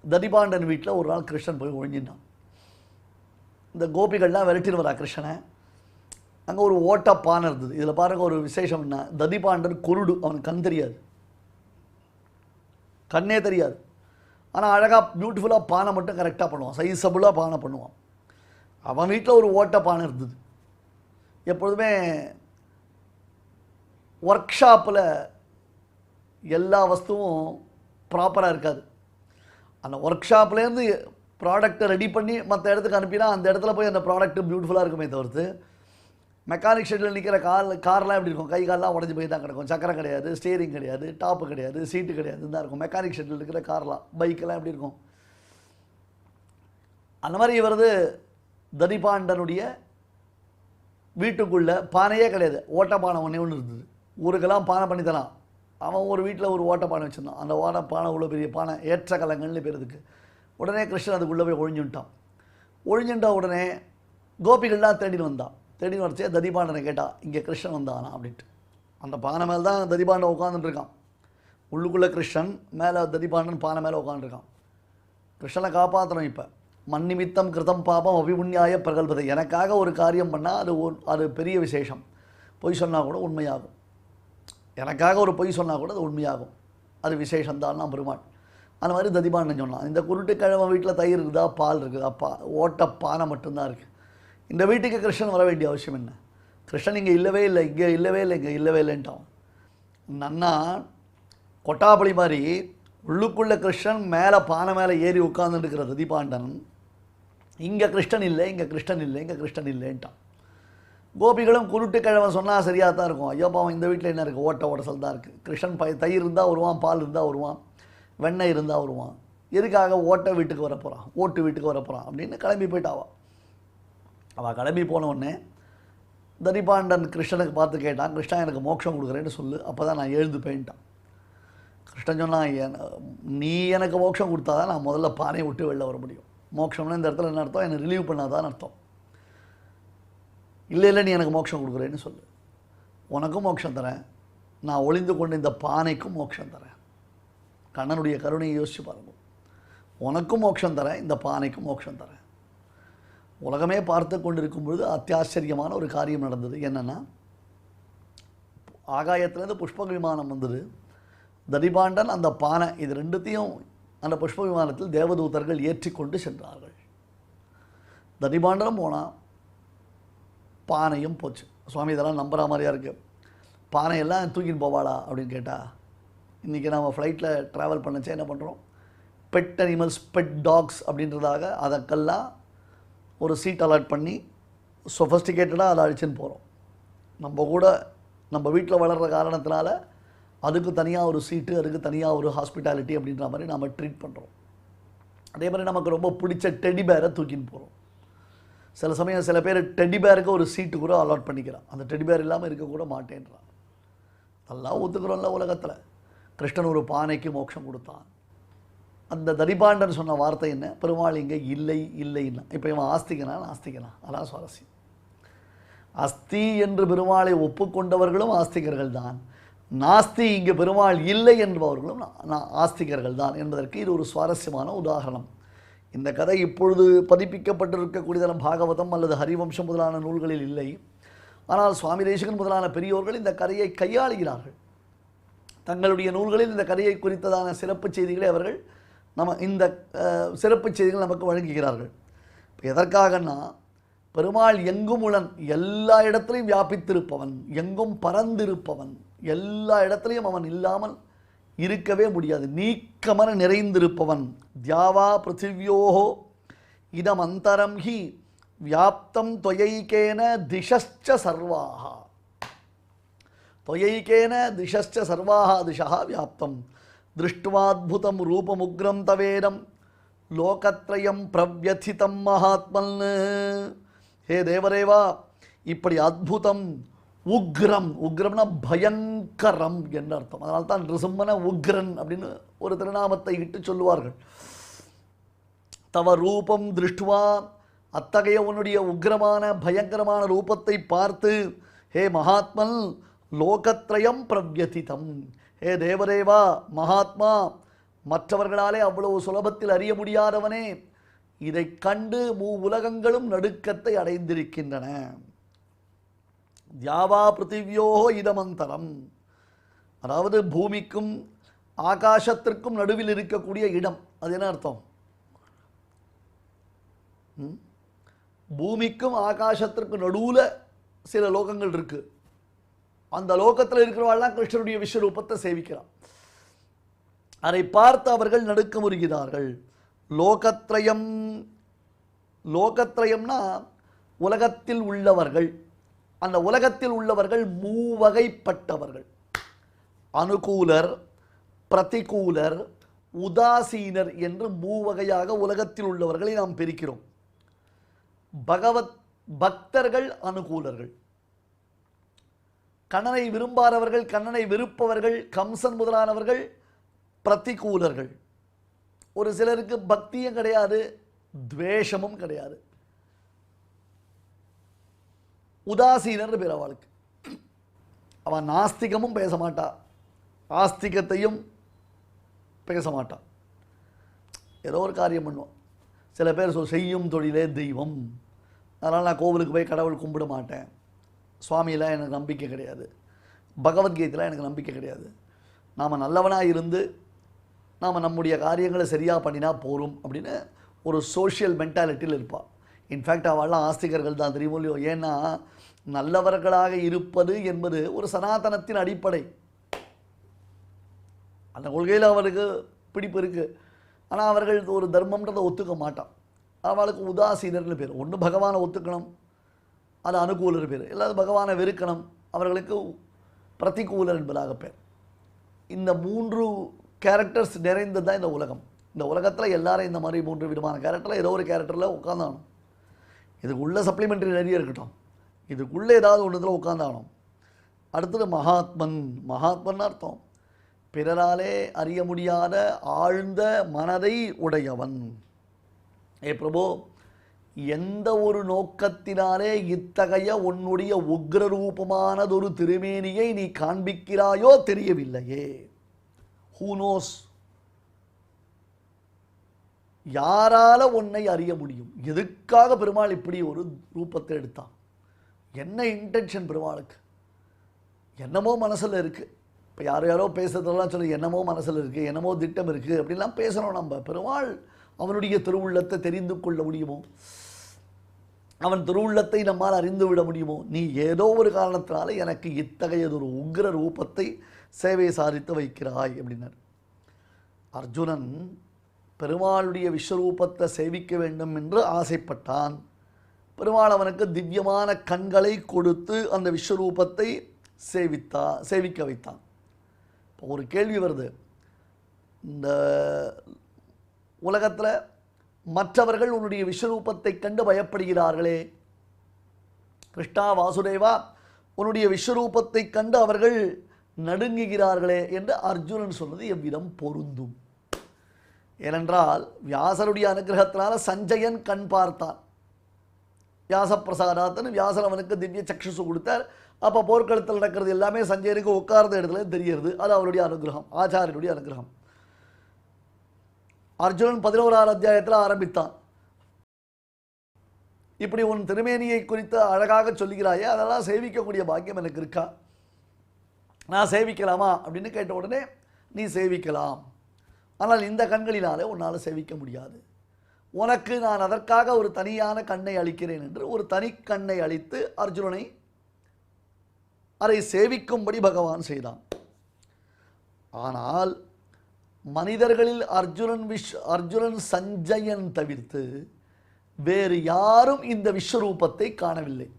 ததிபாண்டன் வீட்டில் ஒரு நாள் கிருஷ்ணன் போய் ஒழிஞ்சிட்டான். இந்த கோபிகள்லாம் விரட்டின்னு வரா கிருஷ்ணனை. அங்கே ஒரு ஓட்ட பானை இருந்தது. இதில் பாருங்கள் ஒரு விசேஷம் என்ன, ததிபாண்டன் குருடு, அவனுக்கு கண் தெரியாது, கண்ணே தெரியாது. ஆனால் அழகாக பியூட்டிஃபுல்லாக பானை மட்டும் கரெக்டாக பண்ணுவான், சைஸபுளாக பானை பண்ணுவான். அவன் வீட்டில் ஒரு ஓட்ட பானை இருந்தது. எப்பொழுதுமே ஒர்க் ஷாப்பில் எல்லா வஸ்துவும் ப்ராப்பராக இருக்காது. அந்த ஒர்க் ஷாப்லேருந்து ப்ராடக்டை ரெடி பண்ணி மற்ற இடத்துக்கு அனுப்பினா அந்த இடத்துல போய் அந்த ப்ராடக்ட்டு பியூட்டிஃபுல்லாக இருக்குமே தவிர்த்து, மெக்கானிக் ஷெட்டில் நிற்கிற கார்லாம் எப்படி இருக்கும், கை கால்லாம் உடஞ்சி போய் தான் கிடக்கும். சக்கரம் கிடையாது, ஸ்டியரிங் கிடையாது, டாப்பு கிடையாது, சீட்டு கிடையாது தான் இருக்கும். மெக்கானிக் ஷெட்டில் இருக்கிற கார்லாம், பைக்கெல்லாம் எப்படி இருக்கும். அந்த மாதிரி இவரது ததிபாண்டனுடைய வீட்டுக்குள்ளே பானையே கிடையாது, ஓட்டப்பானை ஒன்றே இருந்தது. ஊருக்கெல்லாம் பானை பண்ணி தரான். அவன் ஒரு வீட்டில் ஒரு ஓட்டப்பானை வச்சுருந்தான். அந்த ஓட்டப்பானை இவ்வளோ பெரிய பானை, ஏற்ற கலங்கள்னு பேருக்கு. உடனே கிருஷ்ணன் அதுக்குள்ளே போய் ஒழிஞ்சுட்டான். உடனே கோபிகள்லாம் தேடின்னு வந்தான். தேடின்னு வரச்சே ததிபாண்டனை கேட்டா, இங்கே கிருஷ்ணன் வந்தானா அப்படின்ட்டு. அந்த பானை மேலே தான் ததிபாண்டன் உட்காந்துட்டு இருக்கான். உள்ளுக்குள்ளே கிருஷ்ணன், மேலே ததிபாண்டன் பானை மேலே உட்காந்துருக்கான். கிருஷ்ணனை காப்பாற்றணும். இப்போ மன்னிமித்தம் கிருதம் பாபம் அபிபுண்ணியாய பிரகல்பதை, எனக்காக ஒரு காரியம் பண்ணால் அது பெரிய விசேஷம். பொய் சொன்னால் கூட உண்மையாகும். எனக்காக ஒரு பொய் சொன்னால் கூட அது உண்மையாகும், அது விசேஷம்தான் நான் பெருமாள். அந்த மாதிரி ததிபாண்டன் சொன்னான். இந்த குருட்டுக்கிழமை வீட்டில் தயிர் இருக்குதா, பால் இருக்குதா, ஓட்ட பானை மட்டும்தான் இருக்குது. இந்த வீட்டுக்கு கிருஷ்ணன் வர வேண்டிய அவசியம் என்ன? கிருஷ்ணன் இங்கே இல்லவே இல்லை, இங்கே இல்லவே இல்லை, இங்கே இல்லவே இல்லைன்ட்டான். நன்னா கொட்டாப்பளி மாதிரி உள்ளுக்குள்ளே கிருஷ்ணன், மேலே பானை மேலே ஏறி உட்கார்ந்துருக்கிற ததிபாண்டன் இங்கே கிருஷ்ணன் இல்லை, இங்கே கிருஷ்ணன் இல்லை, இங்கே கிருஷ்ணன் இல்லைன்ட்டான். கோபிகளும் குருட்டுக்கிழமை சொன்னால் சரியாக தான் இருக்கும். ஐயோ பாவம், இந்த வீட்டில் என்ன இருக்குது, ஓட்ட ஓடசல் தான் இருக்குது. கிருஷ்ணன் தயிர் இருந்தால் வருவான், பால் இருந்தால் வருவான், வெண்ணெய் இருந்தால் வருவான். எதுக்காக ஓட்ட வீட்டுக்கு வர போகிறான், ஓட்டு வீட்டுக்கு வர போகிறான் அப்படின்னு கிளம்பி போயிட்டாவா. அவள் கிளம்பி போனவுடனே ததிபாண்டன் கிருஷ்ணனுக்கு பார்த்து கேட்டான், கிருஷ்ணா எனக்கு மோட்சம் கொடுக்குறேன்னு சொல்லு, அப்போ தான் நான் எழுந்து போயிட்டான். கிருஷ்ணன் சொன்னான், நீ எனக்கு மோட்சம் கொடுத்தா தான் நான் முதல்ல பானையை விட்டு வெளில வர முடியும். மோட்சம்னு இந்த இடத்துல என்ன அர்த்தம், என்னை ரிலீவ் பண்ணாதான் அர்த்தம். இல்லை இல்லை, நீ எனக்கு மோட்சம் கொடுக்குறேன்னு சொல்லு, உனக்கும் மோட்சம் தரேன், நான் ஒளிந்து கொண்டு இந்த பானைக்கும் மோட்சம் தரேன். கண்ணனுடைய கருணையை யோசிச்சு பாருங்க. உனக்கும் மோட்சம் தரேன், இந்த பானைக்கும் மோட்சம் தரேன். உலகமே பார்த்து கொண்டிருக்கும் பொழுது அத்தியாச்சரியமான ஒரு காரியம் நடந்தது. என்னென்னா, ஆகாயத்திலேருந்து புஷ்ப விமானம் வந்தது. ததிபாண்டன் அந்த பானை, இது ரெண்டுத்தையும் அந்த புஷ்ப விமானத்தில் தேவதூதர்கள் ஏற்றி கொண்டு சென்றார்கள். ததிபாண்டனும் போனால், பானையும் போச்சு. சுவாமி இதெல்லாம் நம்புகிற மாதிரியா இருக்குது. பானையெல்லாம் தூக்கின்னு போவாளா அப்படின்னு கேட்டால், இன்றைக்கி நம்ம ஃப்ளைட்டில் ட்ராவல் பண்ணச்சே என்ன பண்ணுறோம், பெட் அனிமல்ஸ், பெட் டாக்ஸ் அப்படின்றதாக அதற்கெல்லாம் ஒரு சீட் அலாட் பண்ணி சொஃபஸ்டிகேட்டடாக அதை அழிச்சுன்னு போகிறோம். நம்ம கூட நம்ம வீட்டில் வளர்கிற காரணத்தினால அதுக்கு தனியாக ஒரு சீட்டு, அதுக்கு தனியாக ஒரு ஹாஸ்பிட்டாலிட்டி அப்படின்ற மாதிரி நம்ம ட்ரீட் பண்ணுறோம். அதே மாதிரி நமக்கு ரொம்ப பிடிச்ச டெடி பேரை தூக்கின்னு போகிறோம். சில சமயம் சில பேர் டெடி பேருக்கு ஒரு சீட்டு கூட அலாட் பண்ணிக்கிறான், அந்த டெடி பேர் இல்லாமல் இருக்கக்கூட மாட்டேன்றான். அதெல்லாம் ஒத்துக்கிறோம்ல உலகத்தில். கிருஷ்ணன் ஒரு பானைக்கு மோட்சம் கொடுத்தான். அந்த ததிபாண்டன் சொன்ன வார்த்தை என்ன, பெருமாள் இங்கே இல்லை இல்லைன்னா. இப்போ இவன் ஆஸ்திகனா நாஸ்திகனா, அதான் சுவாரஸ்யம். அஸ்தி என்று பெருமாளை ஒப்புக்கொண்டவர்களும் ஆஸ்திகர்கள் தான், நாஸ்தி இங்கே பெருமாள் இல்லை என்பவர்களும் ஆஸ்திகர்கள் தான் என்பதற்கு இது ஒரு சுவாரஸ்யமான உதாரணம். இந்த கதை இப்பொழுது பதிப்பிக்கப்பட்டிருக்கக்கூடியதெல்லாம் பாகவதம் அல்லது ஹரிவம்சம் முதலான நூல்களில் இல்லை. ஆனால் சுவாமி தேசிகன் முதலான பெரியோர்கள் இந்த கதையை கையாளுகிறார்கள். தங்களுடைய நூல்களில் இந்த கதையை குறித்ததான சிறப்பு செய்திகளை அவர்கள் இந்த சிறப்பு செய்திகள் நமக்கு வழங்குகிறார்கள். இப்போ எதற்காகன்னா, பெருமாள் எங்கும் உளன், எல்லா இடத்துலையும் வியாபித்திருப்பவன், எங்கும் பறந்திருப்பவன், எல்லா இடத்துலையும் அவன் இல்லாமல் இருக்கவே முடியாது, நீக்கமர நிறைந்திருப்பவன். தியாவா பிருத்திவியோஹோ இதம் அந்தரம் ஹி வியாப்தம் தொயைகேன திசஷ்ச சர்வாஹா. தொயைகேன திசஷ்ச சர்வாஹா திசா வியாப்தம் திருஷ்டுவாத்புதம் ரூபமுக்ரம் தவேரம் லோகத்ரயம் பிரவ்யதிதம் மகாத்மன். ஹே தேவரேவா, இப்படி அத்புதம், உக்ரம், உக்ரம்னா பயங்கரம் என்ன அர்த்தம். அதனால தான் நிருசிம்மன உக்ரன் அப்படின்னு ஒரு திருநாமத்தை இட்டு சொல்லுவார்கள். தவ ரூபம் திருஷ்டுவா, அத்தகைய உன்னுடைய உக்ரமான பயங்கரமான ரூபத்தை பார்த்து, ஹே மகாத்மன், லோகத்ரயம் பிரவ்யதிதம், ஹே தேவரேவா மகாத்மா, மற்றவர்களாலே அவ்வளவு சுலபத்தில் அறிய முடியாதவனே, இதை கண்டு உலகங்களும் நடுக்கத்தை அடைந்திருக்கின்றன. தியாவா பிருத்திவியோஹோ இதமந்தரம், அதாவது பூமிக்கும் ஆகாசத்திற்கும் நடுவில் இருக்கக்கூடிய இடம். அது என்ன அர்த்தம்? பூமிக்கும் ஆகாசத்திற்கும் நடுவில் சில லோகங்கள் இருக்கு. அந்த லோகத்தில் இருக்கிறவாள்லாம் கிருஷ்ணனுடைய விஸ்வரூபத்தை சேவிக்கிறான். அதை பார்த்து அவர்கள் நடுக்கமுறுகிறார்கள். லோகத்ரயம், லோகத்ரயம்னா உலகத்தில் உள்ளவர்கள். அந்த உலகத்தில் உள்ளவர்கள் மூவகைப்பட்டவர்கள். அனுகூலர், பிரதிகூலர், உதாசீனர் என்று மூவகையாக உலகத்தில் உள்ளவர்களை நாம் பிரிக்கிறோம். பக்தர்கள் அனுகூலர்கள், கண்ணனை விரும்பாதவர்கள், கண்ணனை வெறுப்பவர்கள், கம்சன் முதலானவர்கள் பிரதிகூலர்கள். ஒரு சிலருக்கு பக்தியும் கிடையாது, துவேஷமும் கிடையாது, உதாசீனர் பேர் அவளுக்கு. அவன் நாஸ்திகமும் பேச மாட்டா, ஆஸ்திகத்தையும் பேச மாட்டான். ஏதோ ஒரு காரியம் பண்ணுவான். சில பேர் செய்யும் தொழிலே தெய்வம், அதனால் நான் கோவிலுக்கு போய் கடவுள் கும்பிட மாட்டேன், சுவாமியெல்லாம் எனக்கு நம்பிக்கை கிடையாது, பகவத்கீதையில் எனக்கு நம்பிக்கை கிடையாது, நாம் நல்லவனாக இருந்து நாம் நம்முடைய காரியங்களை சரியாக பண்ணினா போரும் அப்படின்னு ஒரு சோஷியல் மென்டாலிட்டியில் இருப்பாள். இன்ஃபேக்ட் அவள்லாம் ஆஸ்திகர்கள் தான், தெரியுமோ இல்லையோ. ஏன்னா நல்லவர்களாக இருப்பது என்பது ஒரு சனாதனத்தின் அடிப்படை. அந்த கொள்கையில் அவருக்கு பிடிப்பு இருக்குது. ஆனால் அவர்கள் ஒரு தர்மம்ன்றதை ஒத்துக்க மாட்டான். அவளுக்கு உதாசீனர்னு பேர். ஒன்று பகவானை ஒத்துக்கணும், அது அனுகூலர் பேர். இல்லாத பகவானை வெறுக்கணும், அவர்களுக்கு பிரதிகூலர் என்பதாக பேர். இந்த 3 கேரக்டர்ஸ் நிறைந்தது தான் இந்த உலகம். இந்த உலகத்தில் எல்லாரும் இந்த மாதிரி 3 விதமான கேரக்டரில் ஏதோ ஒரு கேரக்டரில் உட்காந்தாகணும். இதுக்குள்ளே சப்ளிமெண்ட்ரி நிறைய இருக்கட்டும், இதுக்குள்ளே ஏதாவது ஒன்றுத்தில் உட்காந்தாகணும். அடுத்தது மகாத்மன். மகாத்மன் அர்த்தம் பிறராலே அறிய முடியாத ஆழ்ந்த மனதை உடையவன். ஏ பிரபு, எந்த ஒரு நோக்கத்தினாலே இத்தகைய உன்னுடைய உக்ரரூபமானதொரு திருமேனியை நீ காண்பிக்கிறாயோ தெரியவில்லையே. Who knows? யாரால உன்னை அறிய முடியும்? எதுக்காக பெருமாள் இப்படி ஒரு ரூபத்தை எடுத்தான்? என்ன இன்டென்ஷன் பெருமாளுக்கு? என்னமோ மனசில் இருக்குது. இப்போ யாரோ பேசுறதெல்லாம் சொல்லி என்னமோ மனசில் இருக்குது, என்னமோ திட்டம் இருக்குது அப்படின்லாம் பேசுகிறோம் நம்ம. பெருமாள் அவனுடைய திருவுள்ளத்தை தெரிந்து கொள்ள முடியுமோ? அவன் திருவுள்ளத்தை நம்மால் அறிந்து விட முடியுமோ? நீ ஏதோ ஒரு காரணத்தினால எனக்கு இத்தகையதொரு உக்ர ரூபத்தை சேவை சாதித்து வைக்கிறாய் அப்படின்னார். அர்ஜுனன் பெருமாளுடைய விஸ்வரூபத்தை சேவிக்க வேண்டும் என்று ஆசைப்பட்டான். பெருமாள் அவனுக்கு திவ்யமான கண்களை கொடுத்து அந்த விஸ்வரூபத்தை சேவிக்க வைத்தான். இப்போ ஒரு கேள்வி வருது, இந்த உலகத்தில் மற்றவர்கள் உன்னுடைய விஸ்வரூபத்தை கண்டு பயப்படுகிறார்களே, கிருஷ்ணா வாசுதேவா உன்னுடைய விஸ்வரூபத்தை கண்டு அவர்கள் நடுங்குகிறார்களே என்று அர்ஜுனன் சொன்னது எவ்விதம் பொருந்தும்? ஏனென்றால் வியாசருடைய அனுகிரகத்தினால சஞ்சயன் கண் பார்த்தான். வியாசப்பிரசாதாத்தன் வியாசர் அவனுக்கு திவ்ய சக்ஷுசு கொடுத்தார். அப்போ போர்க்களத்தில் நடக்கிறது எல்லாமே சஞ்சயனுக்கு உட்கார்ந்த இடத்துல தெரிகிறது. அது அவருடைய அனுகிரகம், ஆச்சாரியனுடைய அனுகிரகம். அர்ஜுனன் 11ஆம் அத்தியாயத்தில் ஆரம்பித்தான். இப்படி உன் திருமேனியை குறித்து அழகாக சொல்லுகிறாயே, அதெல்லாம் சேவிக்கக்கூடிய பாக்கியம் எனக்கு இருக்கா? நான் சேவிக்கலாமா அப்படின்னு கேட்ட உடனே நீ சேவிக்கலாம், ஆனால் இந்த கண்களினாலே உன்னால் சேவிக்க முடியாது. உனக்கு நான் அதற்காக ஒரு தனியான கண்ணை அளிக்கிறேன் என்று ஒரு தனி கண்ணை அளித்து அர்ஜுனனை அதை சேவிக்கும்படி பகவான் செய்தான். ஆனால் மனிதர்களில் அர்ஜுனன் சஞ்சயன் தவிர்த்து வேறு யாரும் இந்த விஸ்வரூபத்தை காணவில்லை.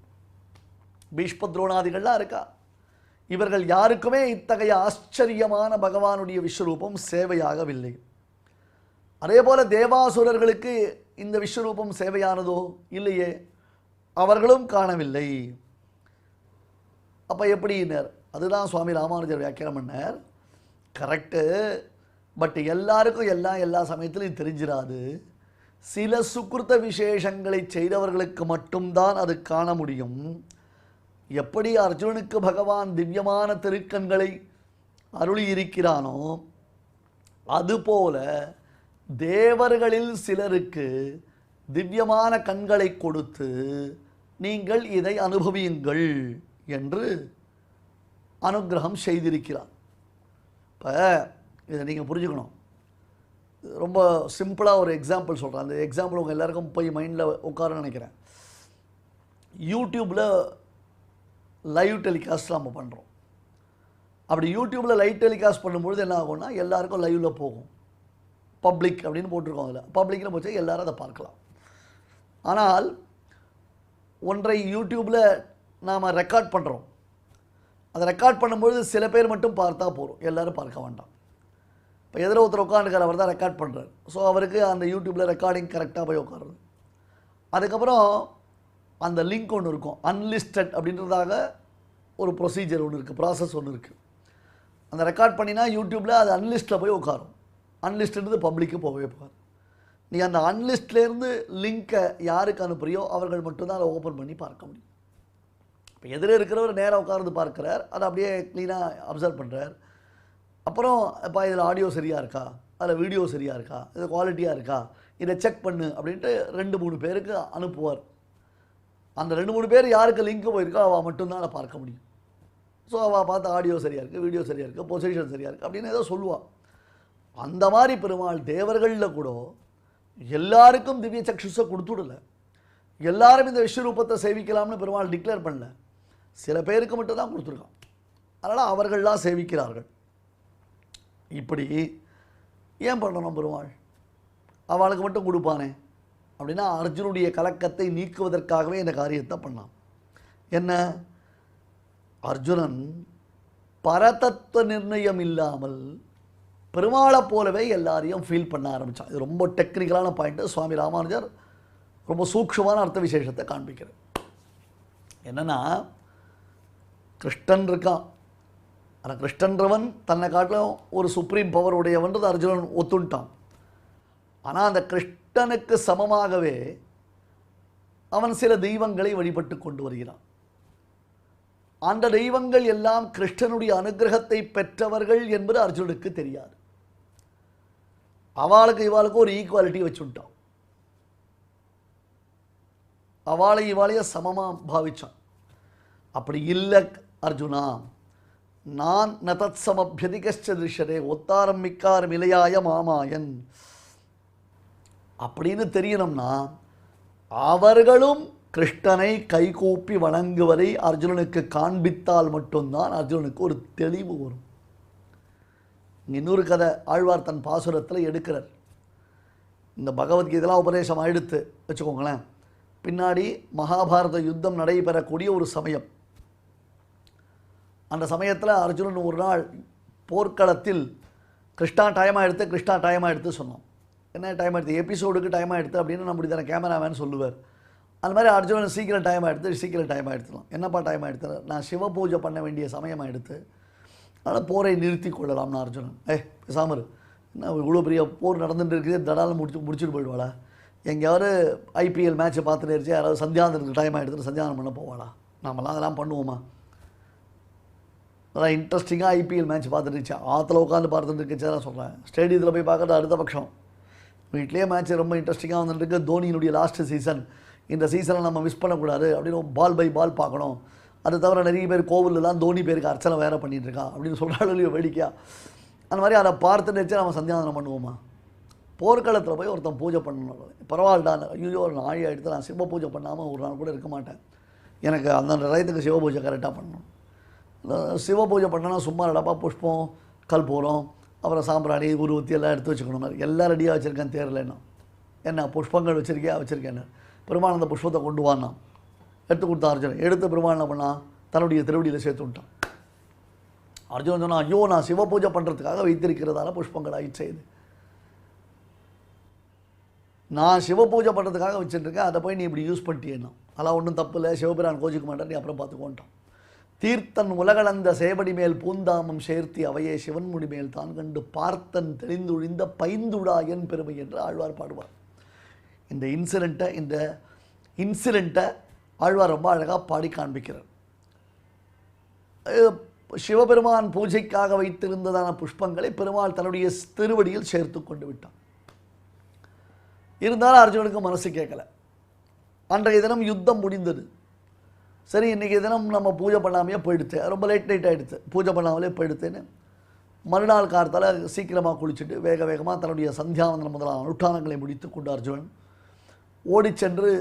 பீஷ்ம துரோணாதிகள்லாம் இருக்கா, இவர்கள் யாருக்குமே இத்தகைய ஆச்சரியமான பகவானுடைய விஸ்வரூபம் சேவையாகவில்லை. அதே போல தேவாசுரர்களுக்கு இந்த விஸ்வரூபம் சேவையானதோ இல்லையே, அவர்களும் காணவில்லை. அப்போ எப்படின்னார்? அதுதான் சுவாமி ராமானுஜர் வியாக்கியானம் பண்ணார். கரெக்டு, பட் எல்லாருக்கும் எல்லா சமயத்திலையும் தெரிஞ்சிடாது. சில சுக்கிருத்த விசேஷங்களை செய்தவர்களுக்கு மட்டும்தான் அது காண முடியும். எப்படி அர்ஜுனனுக்கு பகவான் திவ்யமான திருக்கண்களை அருளி இருக்கிறானோ, அதுபோல தேவர்களில் சிலருக்கு திவ்யமான கண்களை கொடுத்து நீங்கள் இதை அனுபவியுங்கள் என்று அனுகிரகம் செய்திருக்கிறார். இப்போ இதை நீங்கள் புரிஞ்சுக்கணும். ரொம்ப சிம்பிளாக ஒரு எக்ஸாம்பிள் சொல்கிறேன். அந்த எக்ஸாம்பிள் உங்கள் எல்லாருக்கும் போய் மைண்டில் உட்காரன்னு நினைக்கிறேன். யூடியூப்பில் லைவ் டெலிகாஸ்ட் நம்ம பண்ணுறோம். அப்படி யூடியூப்பில் லைவ் டெலிகாஸ்ட் பண்ணும்பொழுது என்ன ஆகும்னா, எல்லாருக்கும் லைவில் போகும். பப்ளிக் அப்படின்னு போட்டிருக்கோம். அதில் பப்ளிக்னு போச்சு, எல்லோரும் அதை பார்க்கலாம். ஆனால் ஒன்றை யூடியூப்பில் நாம் ரெக்கார்ட் பண்ணுறோம். அதை ரெக்கார்ட் பண்ணும்பொழுது சில பேர் மட்டும் பார்த்தா போகிறோம், எல்லோரும் பார்க்க வேண்டாம். இப்போ எதிர ஒருத்தர் உட்காந்துக்கார், அவர் தான் ரெக்கார்ட் பண்ணுறாரு. ஸோ அவருக்கு அந்த யூடியூப்பில் ரெக்கார்டிங் கரெக்டாக போய் உட்காருது. அதுக்கப்புறம் அந்த லிங்க் ஒன்று இருக்கும், அன்லிஸ்டட் அப்படின்றதாக ஒரு ப்ரொசீஜர் ஒன்று இருக்குது, ப்ராசஸ் ஒன்று இருக்குது. அந்த ரெக்கார்ட் பண்ணினா யூடியூப்பில் அது அன்லிஸ்ட்டில் போய் உட்காரும். அன்லிஸ்ட்ன்றது பப்ளிக்கு போகவே போகாது. நீ அந்த அன்லிஸ்ட்லேருந்து லிங்க்கை யாருக்கு அனுப்புறியோ அவர்கள் மட்டும்தான் அதை ஓப்பன் பண்ணி பார்க்க முடியும். இப்போ எதிரே இருக்கிறவர் நேராக உட்கார்ந்து பார்க்குறார், அதை அப்படியே க்ளீனாக அப்சர்வ் பண்ணுறார். அப்புறம் இப்போ இதில் ஆடியோ சரியாக இருக்கா, அதில் வீடியோ சரியாக இருக்கா, இது குவாலிட்டியாக இருக்கா, இதை செக் பண்ணு அப்படின்ட்டு 2-3 பேருக்கு அனுப்புவார். அந்த 2-3 பேர் யாருக்கு லிங்க் போயிருக்கோ அவள் மட்டும்தான் அதை பார்க்க முடியும். ஸோ அவள் பார்த்து ஆடியோ சரியாக இருக்குது, வீடியோ சரியாக இருக்குது, பொசிஷன் சரியாக இருக்குது அப்படின்னு ஏதோ சொல்லுவாள். அந்த மாதிரி பெருமாள் தேவர்களில் கூட எல்லாருக்கும் திவ்ய சக்ஷுஸை கொடுத்துடல. எல்லாரும் இந்த விஸ்வரூபத்தை சேவிக்கலாம்னு பெருமாள் டிக்ளேர் பண்ணல. சில பேருக்கு மட்டும் தான் கொடுத்துருக்கான். அதனால் அவர்கள்லாம் சேவிக்கிறார்கள். இப்படி ஏன் பண்ணணும் பெருமாள்? அவளுக்கு மட்டும் கொடுப்பானே அப்படின்னா அர்ஜுனுடைய கலக்கத்தை நீக்குவதற்காகவே இந்த காரியத்தை பண்ணான். என்ன? அர்ஜுனன் பரதத்துவ நிர்ணயம் இல்லாமல் பெருமாளை போலவே எல்லாரையும் ஃபீல் பண்ண ஆரம்பித்தான். இது ரொம்ப டெக்னிக்கலான பாயிண்ட்டு. சுவாமி ராமானுஜர் ரொம்ப சூக்ஷ்மமான அர்த்த விசேஷத்தை காண்பிக்கிறார். என்னென்னா, கிருஷ்ணன் இருக்கான். ஆனால் கிருஷ்ணன்றவன் தன்னை காட்டிலும் ஒரு சுப்ரீம் பவர் உடையவன்றது அர்ஜுனன் ஒத்துண்டான். ஆனால் அந்த கிருஷ்ணனுக்கு சமமாகவே அவன் சில தெய்வங்களை வழிபட்டு கொண்டு வருகிறான். அந்த தெய்வங்கள் எல்லாம் கிருஷ்ணனுடைய அனுகிரகத்தை பெற்றவர்கள் என்பது அர்ஜுனுக்கு தெரியாது. அவளுக்கு இவாளுக்கு ஒரு ஈக்குவாலிட்டி வச்சுட்டான். அவளை இவாளைய சமமாக பாவிச்சான். அப்படி இல்லை அர்ஜுனா, நான் நதத் சமபியதிகஷ்ட திருஷரே ஒத்தாரம் மிக்காரம் இலையாய மாமாயன் அப்படின்னு தெரியணும்னா அவர்களும் கிருஷ்ணனை கைகூப்பி வணங்குவதை அர்ஜுனனுக்கு காண்பித்தால் மட்டும்தான் அர்ஜுனனுக்கு ஒரு தெளிவு வரும். இன்னொரு கதை ஆழ்வார் தன் பாசுரத்தில் எடுக்கிறார். இந்த பகவத்கீதைலாம் உபதேசம் ஆயிடுத்து வச்சுக்கோங்களேன். பின்னாடி மகாபாரத யுத்தம் நடைபெறக்கூடிய ஒரு சமயம். அந்த சமயத்தில் அர்ஜுனன் ஒரு நாள் போர்க்களத்தில் கிருஷ்ணா டைம் ஆகிடுத்து சொன்னோம். என்ன டைம் ஆகிடுது? எபிசோடுக்கு டைம் ஆகிடுது அப்படின்னு நம்முடைய தானே கேமராமேன் சொல்லுவார். அந்த மாதிரி அர்ஜுனன் சீக்கிரம் டைம் ஆகிடுத்துலாம். என்னப்பா டைம் ஆகிடுத்து? நான் சிவ பூஜை பண்ண வேண்டிய சமயம் ஆகிடுத்து, அதனால் போரை நிறுத்தி கொள்ளலாம்னு அர்ஜுனன். பேசாமரு, என்ன இவ்வளோ பெரிய போர் நடந்துட்டு இருக்குது, தடாலும் முடிச்சுட்டு போயிடுவாளா? எங்கேயாவது ஐபிஎல் மேட்ச்சை பார்த்துட்டு இருந்துச்சு, யாராவது சந்தியானத்துக்கு டைம் ஆகிடுத்து சந்தியானம் பண்ண போவாளா? நாமெல்லாம் அதெல்லாம் பண்ணுவோமா? அதான் இன்ட்ரெஸ்டிங்காக ஐபிஎல் மேட்ச் பார்த்துட்டு இருந்துச்சு, ஆற்றுல உட்காந்து பார்த்துட்டு இருந்துச்சு தான் சொல்கிறேன். ஸ்டேடியத்தில் போய் பார்க்குறது அடுத்த பட்சம். வீட்லேயே மேட்ச் ரொம்ப இன்ட்ரெஸ்டிங்காக வந்துட்டு தோனியினுடைய லாஸ்ட் சீசன், இந்த சீசனை நம்ம மிஸ் பண்ணக்கூடாது அப்படின்னு பால் பை பால் பார்க்கணும். அது தவிர நிறைய பேர் கோவிலெலாம் தோனி பேருக்கு அர்ச்சனை வேறு பண்ணிகிட்ருக்கான் அப்படின்னு சொல்கிறாள் இல்லையோ வேடிக்கையாக. அந்த மாதிரி அதை பார்த்துட்டு வச்சு நம்ம சந்தியாதனம் பண்ணுவோமா? போர்க்களத்தில் போய் ஒருத்தன் பூஜை பண்ணணும். பரவாயில்லடா, ஐயோ ஒரு நாழி ஆகிடுத்து, நான் சிவ பூஜை பண்ணாமல் ஒரு நாள் கூட இருக்க மாட்டேன், எனக்கு அந்தந்த டயத்துக்கு சிவ பூஜை கரெக்டாக பண்ணணும். சிவ பூஜை பண்ணனா சும்மா இல்லடப்பா, புஷ்பம் கற்பூரம் அப்புறம் சாம்பிராணி உருவத்தி எல்லாம் எடுத்து வச்சுக்கணும். மாதிரி எல்லாம் ரெடியாக வச்சுருக்கேன். தேரலைன்னா என்ன புஷ்பங்கள் வச்சுருக்கேன். பெருமாள் அந்த புஷ்பத்தை கொண்டு வான்னா எடுத்து கொடுத்தா அர்ஜுனன். எடுத்து பெருமாள் என்ன பண்ணான்? தன்னுடைய திருவடியில் சேர்த்து விட்டான். அர்ஜுனன் சொன்னான், ஐயோ நான் சிவ பூஜை பண்ணுறதுக்காக வைத்திருக்கிறதால புஷ்பங்கள் ஆயிடுச்சு, இது நான் சிவ பூஜை பண்ணுறதுக்காக வச்சுட்டுருக்கேன், அதை போய் நீ இப்படி யூஸ் பண்ணிட்டேன்னா அதெல்லாம் ஒன்றும் தப்பு இல்லை, சிவபிரான் கோச்சிக்க மாட்டேன், நீ அப்புறம் பார்த்துக்கோன்ட்டான். தீர்த்தன் உலகளந்த சேவடி மேல் பூந்தாமம் சேர்த்தி அவையே சிவன்முடி மேல் தான் கண்டு பார்த்தன் தெளிந்துழிந்த பைந்துடா என் பெருமை என்று ஆழ்வார் பாடுவார். இந்த இன்சிடெண்ட்டை ஆழ்வார் ரொம்ப அழகாக பாடி காண்பிக்கிறார். சிவபெருமான் பூஜைக்காக வைத்திருந்ததான புஷ்பங்களை பெருமாள் தன்னுடைய திருவடியில் சேர்த்து கொண்டு விட்டான். இருந்தாலும் அர்ஜுனுக்கு மனசு கேட்கலை. அன்றைய தினம் யுத்தம் முடிந்தது. சரி, இன்றைக்கி தினம் நம்ம பூஜை பண்ணாமையே போயிடுச்சு, ரொம்ப லேட் நைட் ஆகிடுச்சு, பூஜை பண்ணாமலே போயிடுத்துன்னு மறுநாள் காலத்தால் சீக்கிரமாக குளிச்சுட்டு வேக வேகமாக தன்னுடைய சந்தியாவந்தனம் முதலான அனுஷ்டானங்களை முடித்து கொண்டு அர்ஜுனன் ஓடிச்சென்று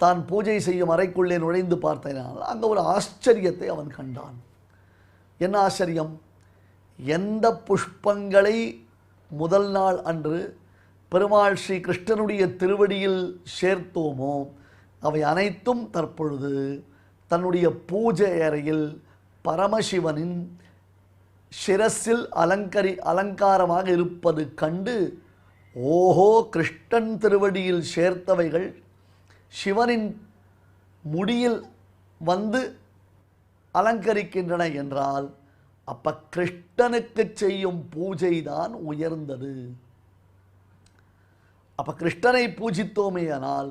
தான் பூஜை செய்யும் அறைக்குள்ளே நுழைந்து பார்த்தனால் அங்கே ஒரு ஆச்சரியத்தை அவன் கண்டான். என்ன ஆச்சரியம்? எந்த புஷ்பங்களை முதல் நாள் அன்று பெருமாள் ஸ்ரீ கிருஷ்ணனுடைய திருவடியில் சேர்த்தோமோ அவை அனைத்தும் தற்பொழுது தன்னுடைய பூஜை அறையில் பரமசிவனின் சிரசில் அலங்காரமாக இருப்பது கண்டு, ஓஹோ, கிருஷ்ணன் திருவடியில் சேர்த்தவைகள் சிவனின் முடியில் வந்து அலங்கரிக்கின்றன என்றால் அப்ப கிருஷ்ணனுக்கு செய்யும் பூஜை தான் உயர்ந்தது. அப்ப கிருஷ்ணனை பூஜித்தோமேயானால்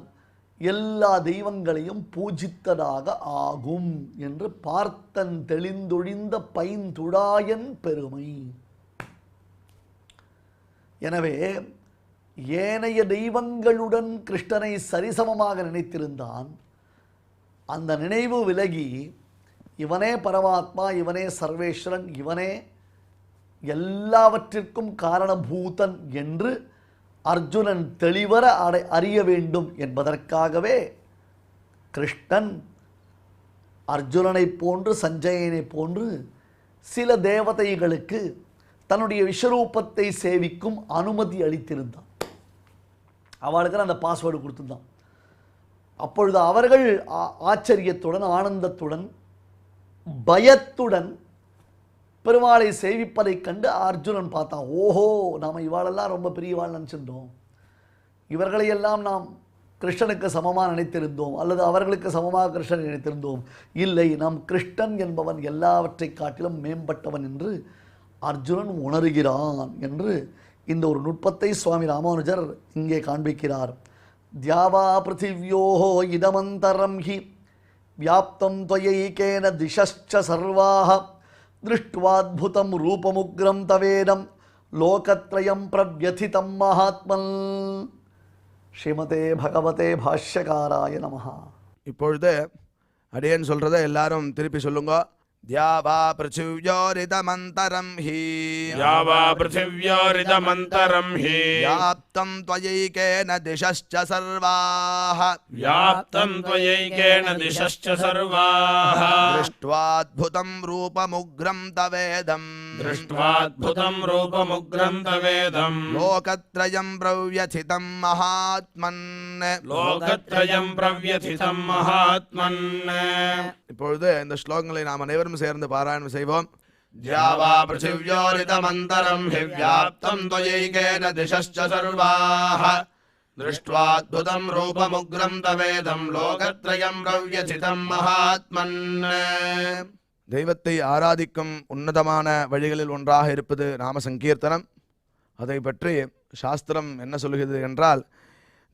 எல்லா தெய்வங்களையும் பூஜித்ததாக ஆகும் என்று பார்த்தன் தெளிந்தொழிந்த பைந்துழாயன் பெருமை. எனவே ஏனைய தெய்வங்களுடன் கிருஷ்ணனை சரிசமமாக நினைத்திருந்தான். அந்த நினைவு விலகி இவனே பரமாத்மா, இவனே சர்வேஸ்வரன், இவனே எல்லாவற்றிற்கும் காரணபூதன் என்று அர்ஜுனன் தெளிவர அறிய வேண்டும் என்பதற்காகவே கிருஷ்ணன் அர்ஜுனனைப் போன்று சஞ்சயனைப் போன்று சில தேவதைகளுக்கு தன்னுடைய விஸ்வரூபத்தை சேவிக்கும் அனுமதி அளித்திருந்தான். அவளுக்கு அந்த பாஸ்வேர்டு கொடுத்துருந்தான். அப்பொழுது அவர்கள் ஆச்சரியத்துடன், ஆனந்தத்துடன், பயத்துடன் பெருமாளை சேவிப்பதைக் கண்டு அர்ஜுனன் பார்த்தான். ஓஹோ, நாம் இவாளெல்லாம் ரொம்ப பெரியவாள் நினச்சிருந்தோம், இவர்களையெல்லாம் நாம் கிருஷ்ணனுக்கு சமமாக நினைத்திருந்தோம், அல்லது அவர்களுக்கு சமமாக கிருஷ்ணன் நினைத்திருந்தோம். இல்லை, நம் கிருஷ்ணன் என்பவன் எல்லாவற்றை காட்டிலும் மேம்பட்டவன் என்று அர்ஜுனன் உணர்கிறான் என்று இந்த ஒரு நுட்பத்தை சுவாமி ராமானுஜர் இங்கே காண்பிக்கிறார். தியாவா பிருத்திவ்யோஹோ இதமந்தரம் ஹி வியாப்தம் त्वयैकेन दिशश्च सर्वाः दृष्ट्वाद्भुतं रूपमुग्रं तवेदं लोकत्रयं प्रव्यथितं महात्मन्. ஸ்ரீமதே பகவதே பாஷ்யகாராய நமஹ. இப்பொழுது அடியேன் சொல்றதை எல்லாரும் திருப்பி சொல்லுங்க. द्यावा पृथिव्योरिदमन्तरं हि द्यावा पृथिव्योरिदमन्तरं हि व्याप्तं त्वयैकेन दिशश्च सर्वाः व्याप्तं त्वयैकेन दिशश्च सर्वाः दृष्ट्वाद्भुतं रूपमुग्रं तवेदं दृष्ट्वाद्भुतं रूपमुग्रं तवेदं लोकत्रयं प्रव्यथितं महात्मन् लोकत्रयं प्रव्यथितं महात्मन्. இப்பொழுது இந்த ஸ்லோகங்களை நாம் அனைவரும் சேர்ந்து பாராயணம் செய்வோம். द्यावा पृथिव्योरिदमन्तरं हि व्याप्तं त्वयैकेन दिशश्च सर्वाः दृष्ट्वाद्भुतं रूपमुग्रं तवेदं लोकत्रयं प्रव्यथितं महात्मन्. தெய்வத்தை ஆராதிக்கும் உன்னதமான வழிகளில் ஒன்றாக இருப்பது நாம சங்கீர்த்தனம். அதை பற்றி சாஸ்திரம் என்ன சொல்கிறது என்றால்,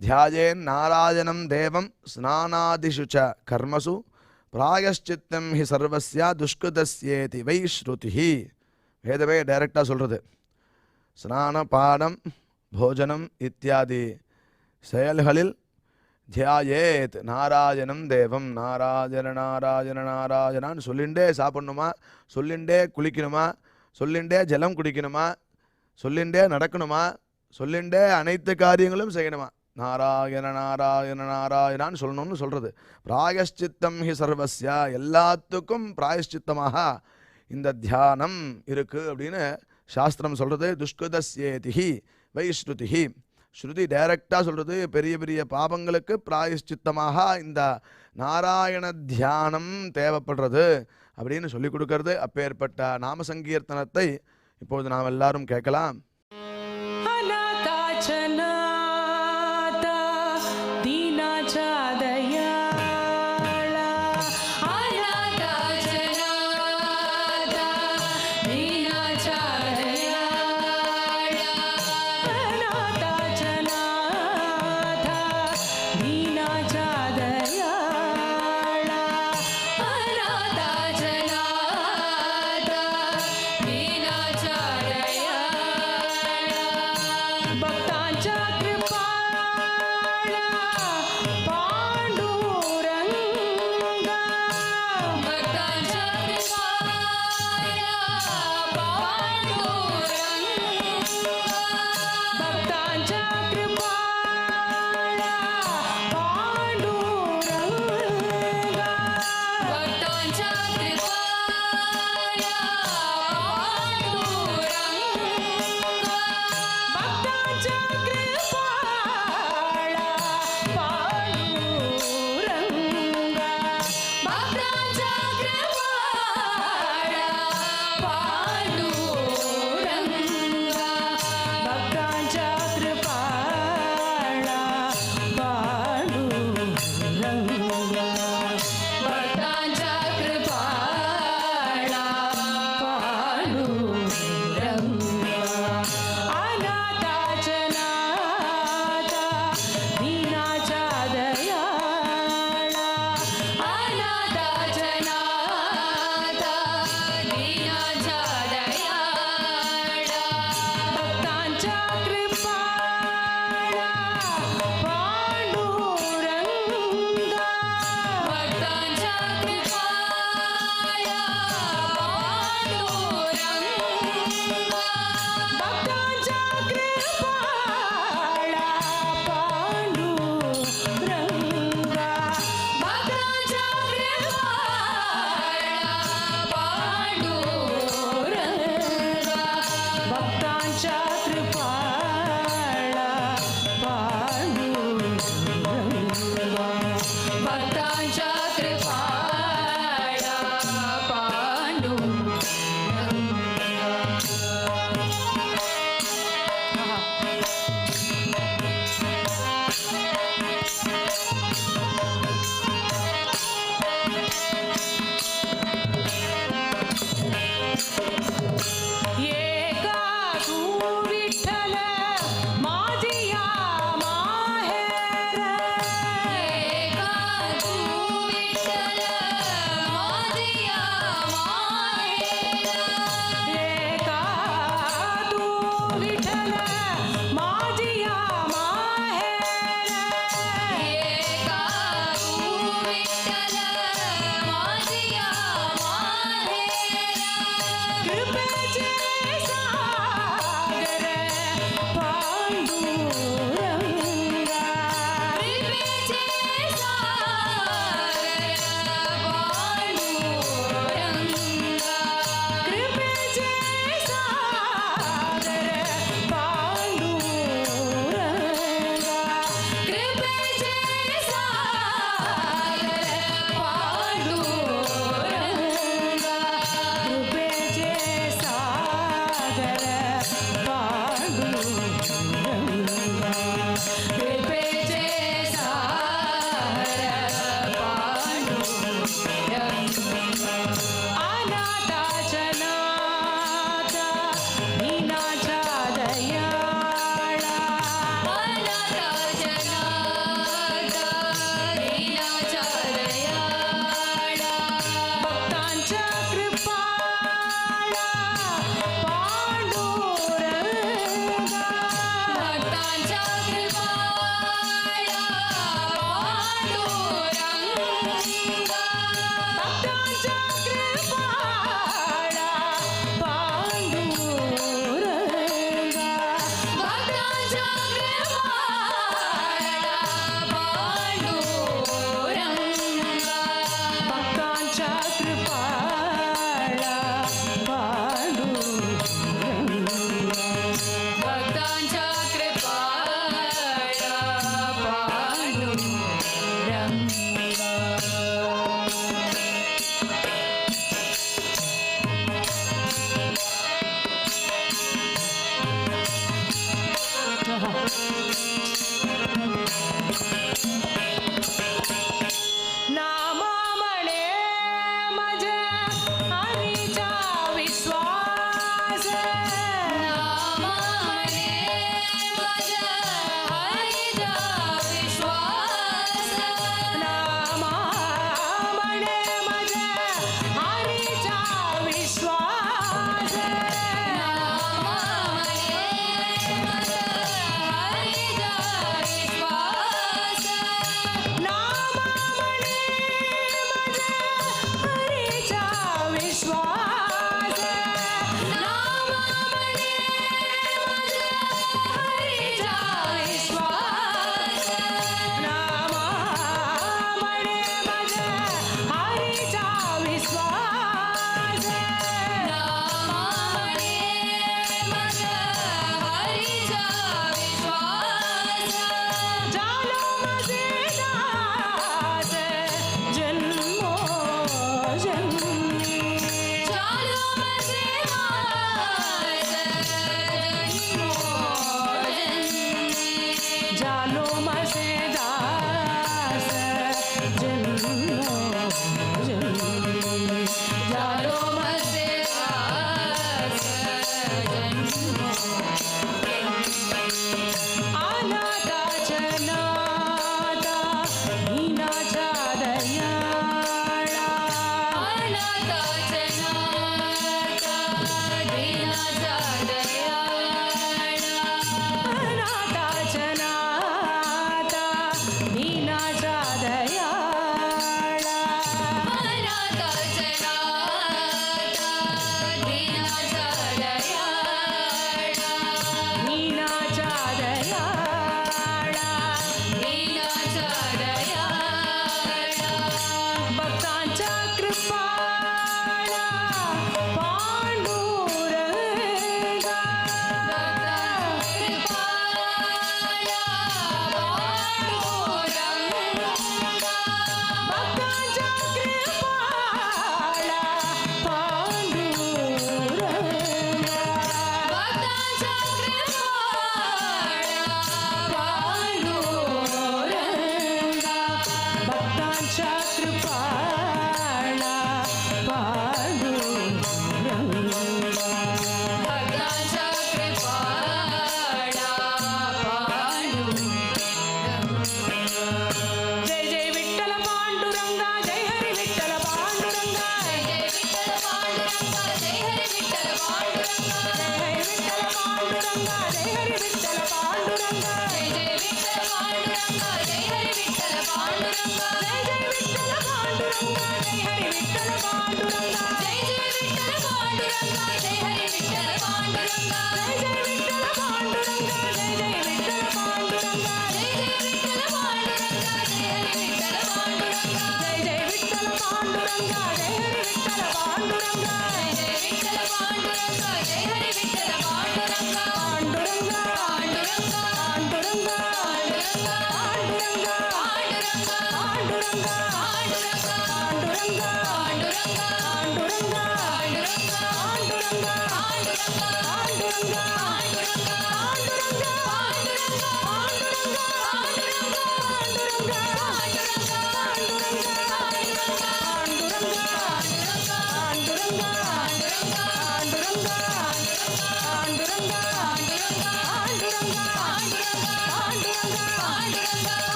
தியாயேன் நாராயணம் தேவம் ஸ்நானாதிஷு ச கர்மசு பிராயஷ்சித்தம் ஹி சர்வஸ்யா துஷ்கிருதஸ்யேதி வை ஸ்ருதிஹி. வேதமே டைரக்டாக சொல்கிறது. ஸ்நான, பானம், போஜனம் இத்தியாதி செயல்களில் தியாயேத் நாராயணம் தேவம், நாராயண நாராயண நாராயணான்னு சொல்லிண்டே சாப்பிடணுமா, சொல்லிண்டே குளிக்கணுமா, சொல்லிண்டே ஜலம் குடிக்கணுமா, சொல்லிண்டே நடக்கணுமா, சொல்லிண்டே அனைத்து காரியங்களும் செய்யணுமா, நாராயண நாராயண நாராயணான்னு சொல்லணும்னு சொல்கிறது. பிராயஷ்சித்தம் ஹி சர்வஸ்யா, எல்லாத்துக்கும் பிராயஷ்சித்தமாக இந்த தியானம் இருக்குது அப்படின்னு சாஸ்திரம் சொல்கிறது. துஷ்கிருதஸ்யேதிஹி வைஸ்ருதிஹி, ஸ்ருதி டைரக்டாக சொல்கிறது. பெரிய பெரிய பாபங்களுக்கு பிராயஷ்சித்தமாக இந்த நாராயண தியானம் தேவைப்படுறது அப்படின்னு சொல்லி கொடுக்கறது. அப்பேற்பட்ட நாம சங்கீர்த்தனத்தை இப்பொழுது நாம் எல்லாரும் கேட்கலாம். भक्तांच्या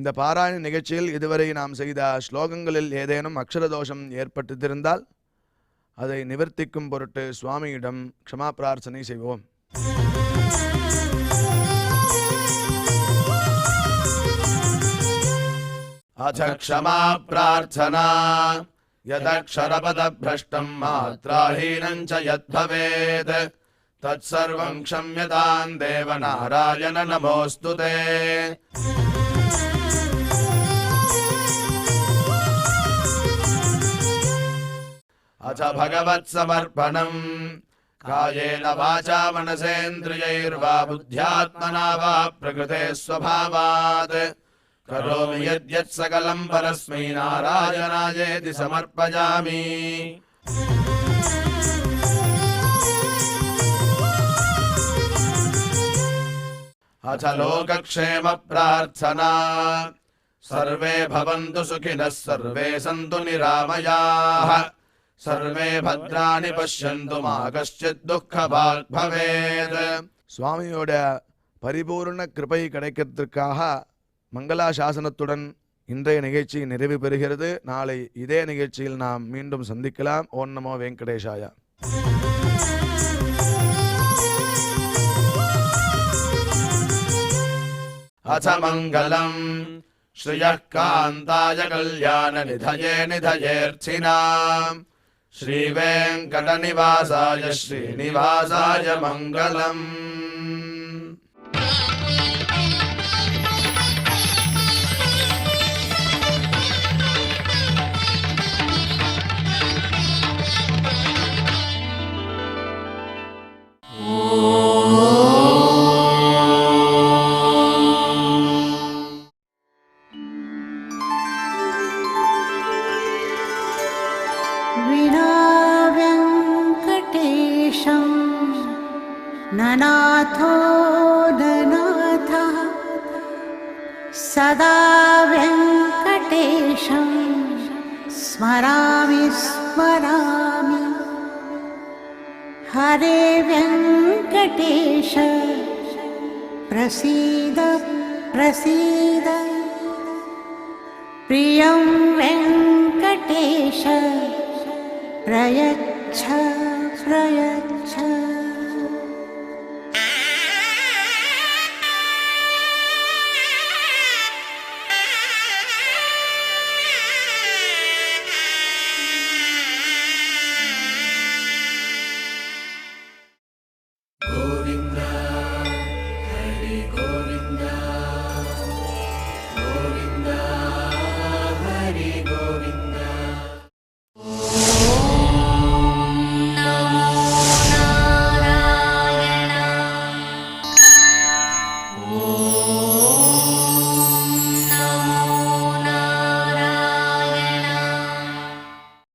இந்த பாராயண நிகழ்ச்சியில் இதுவரை நாம் செய்த ஸ்லோகங்களில் ஏதேனும் அக்ஷரதோஷம் ஏற்பட்டிருந்தால் அதை நிவர்த்திக்கும் பொருட்டு சுவாமியிடம் க்ஷமா பிரார்த்தனை செய்வோம். அத க்ஷமா பிரார்த்தனா யதக்ஷரபதப்ரஷ்டம் மாத்ராஹீனம் ச யத்பவேத் தத்சர்வம் க்ஷம்யதாம் தேவ நாராயண நமோஸ்துதே. அத பகவத் சமர்ப்பணம் காயேன வாசா மனசேந்திரியைர்வா புத்யாத்மனா வா பிரகிருதே ஸ்வபாவாத் கரோமி யத்யத் சகலம் பரஸ்மை நாராயணாயேதி சமர்ப்பயாமி. அத லோகக்ஷேம பிரார்த்தனா சர்வே பவந்து சுகினः சர்வே சந்து நிராமயாः சர்வே பத்ராணி பஷ்யந்து மா கஷ்சித் துக்கபாக் பவேத். சுவாமியோட பரிபூர்ண கிருபை கிடைக்கிறதுக்காக மங்களாசாசனத்துடன் இன்றைய நிகழ்ச்சி நிறைவு பெறுகிறது. நாளை இதே நிகழ்ச்சியில் நாம் மீண்டும் சந்திக்கலாம். ஓம் நமோ வெங்கடேஷாய. அத மங்களம் ஸ்ரீயः காந்தாய கல்யாண நிதயே நிதயேர்த்தினாம் ஸ்ரீவேங்கடநிவாசாய ஸ்ரீனிவாசாய மங்களம். ननाथो ननाथः सदा वेङ्कटेशं स्मरामि स्मरामि. हरे वेङ्कटेश प्रसीद प्रसीद. प्रियं वेङ्कटेश प्रयच्छ प्रयच्छ.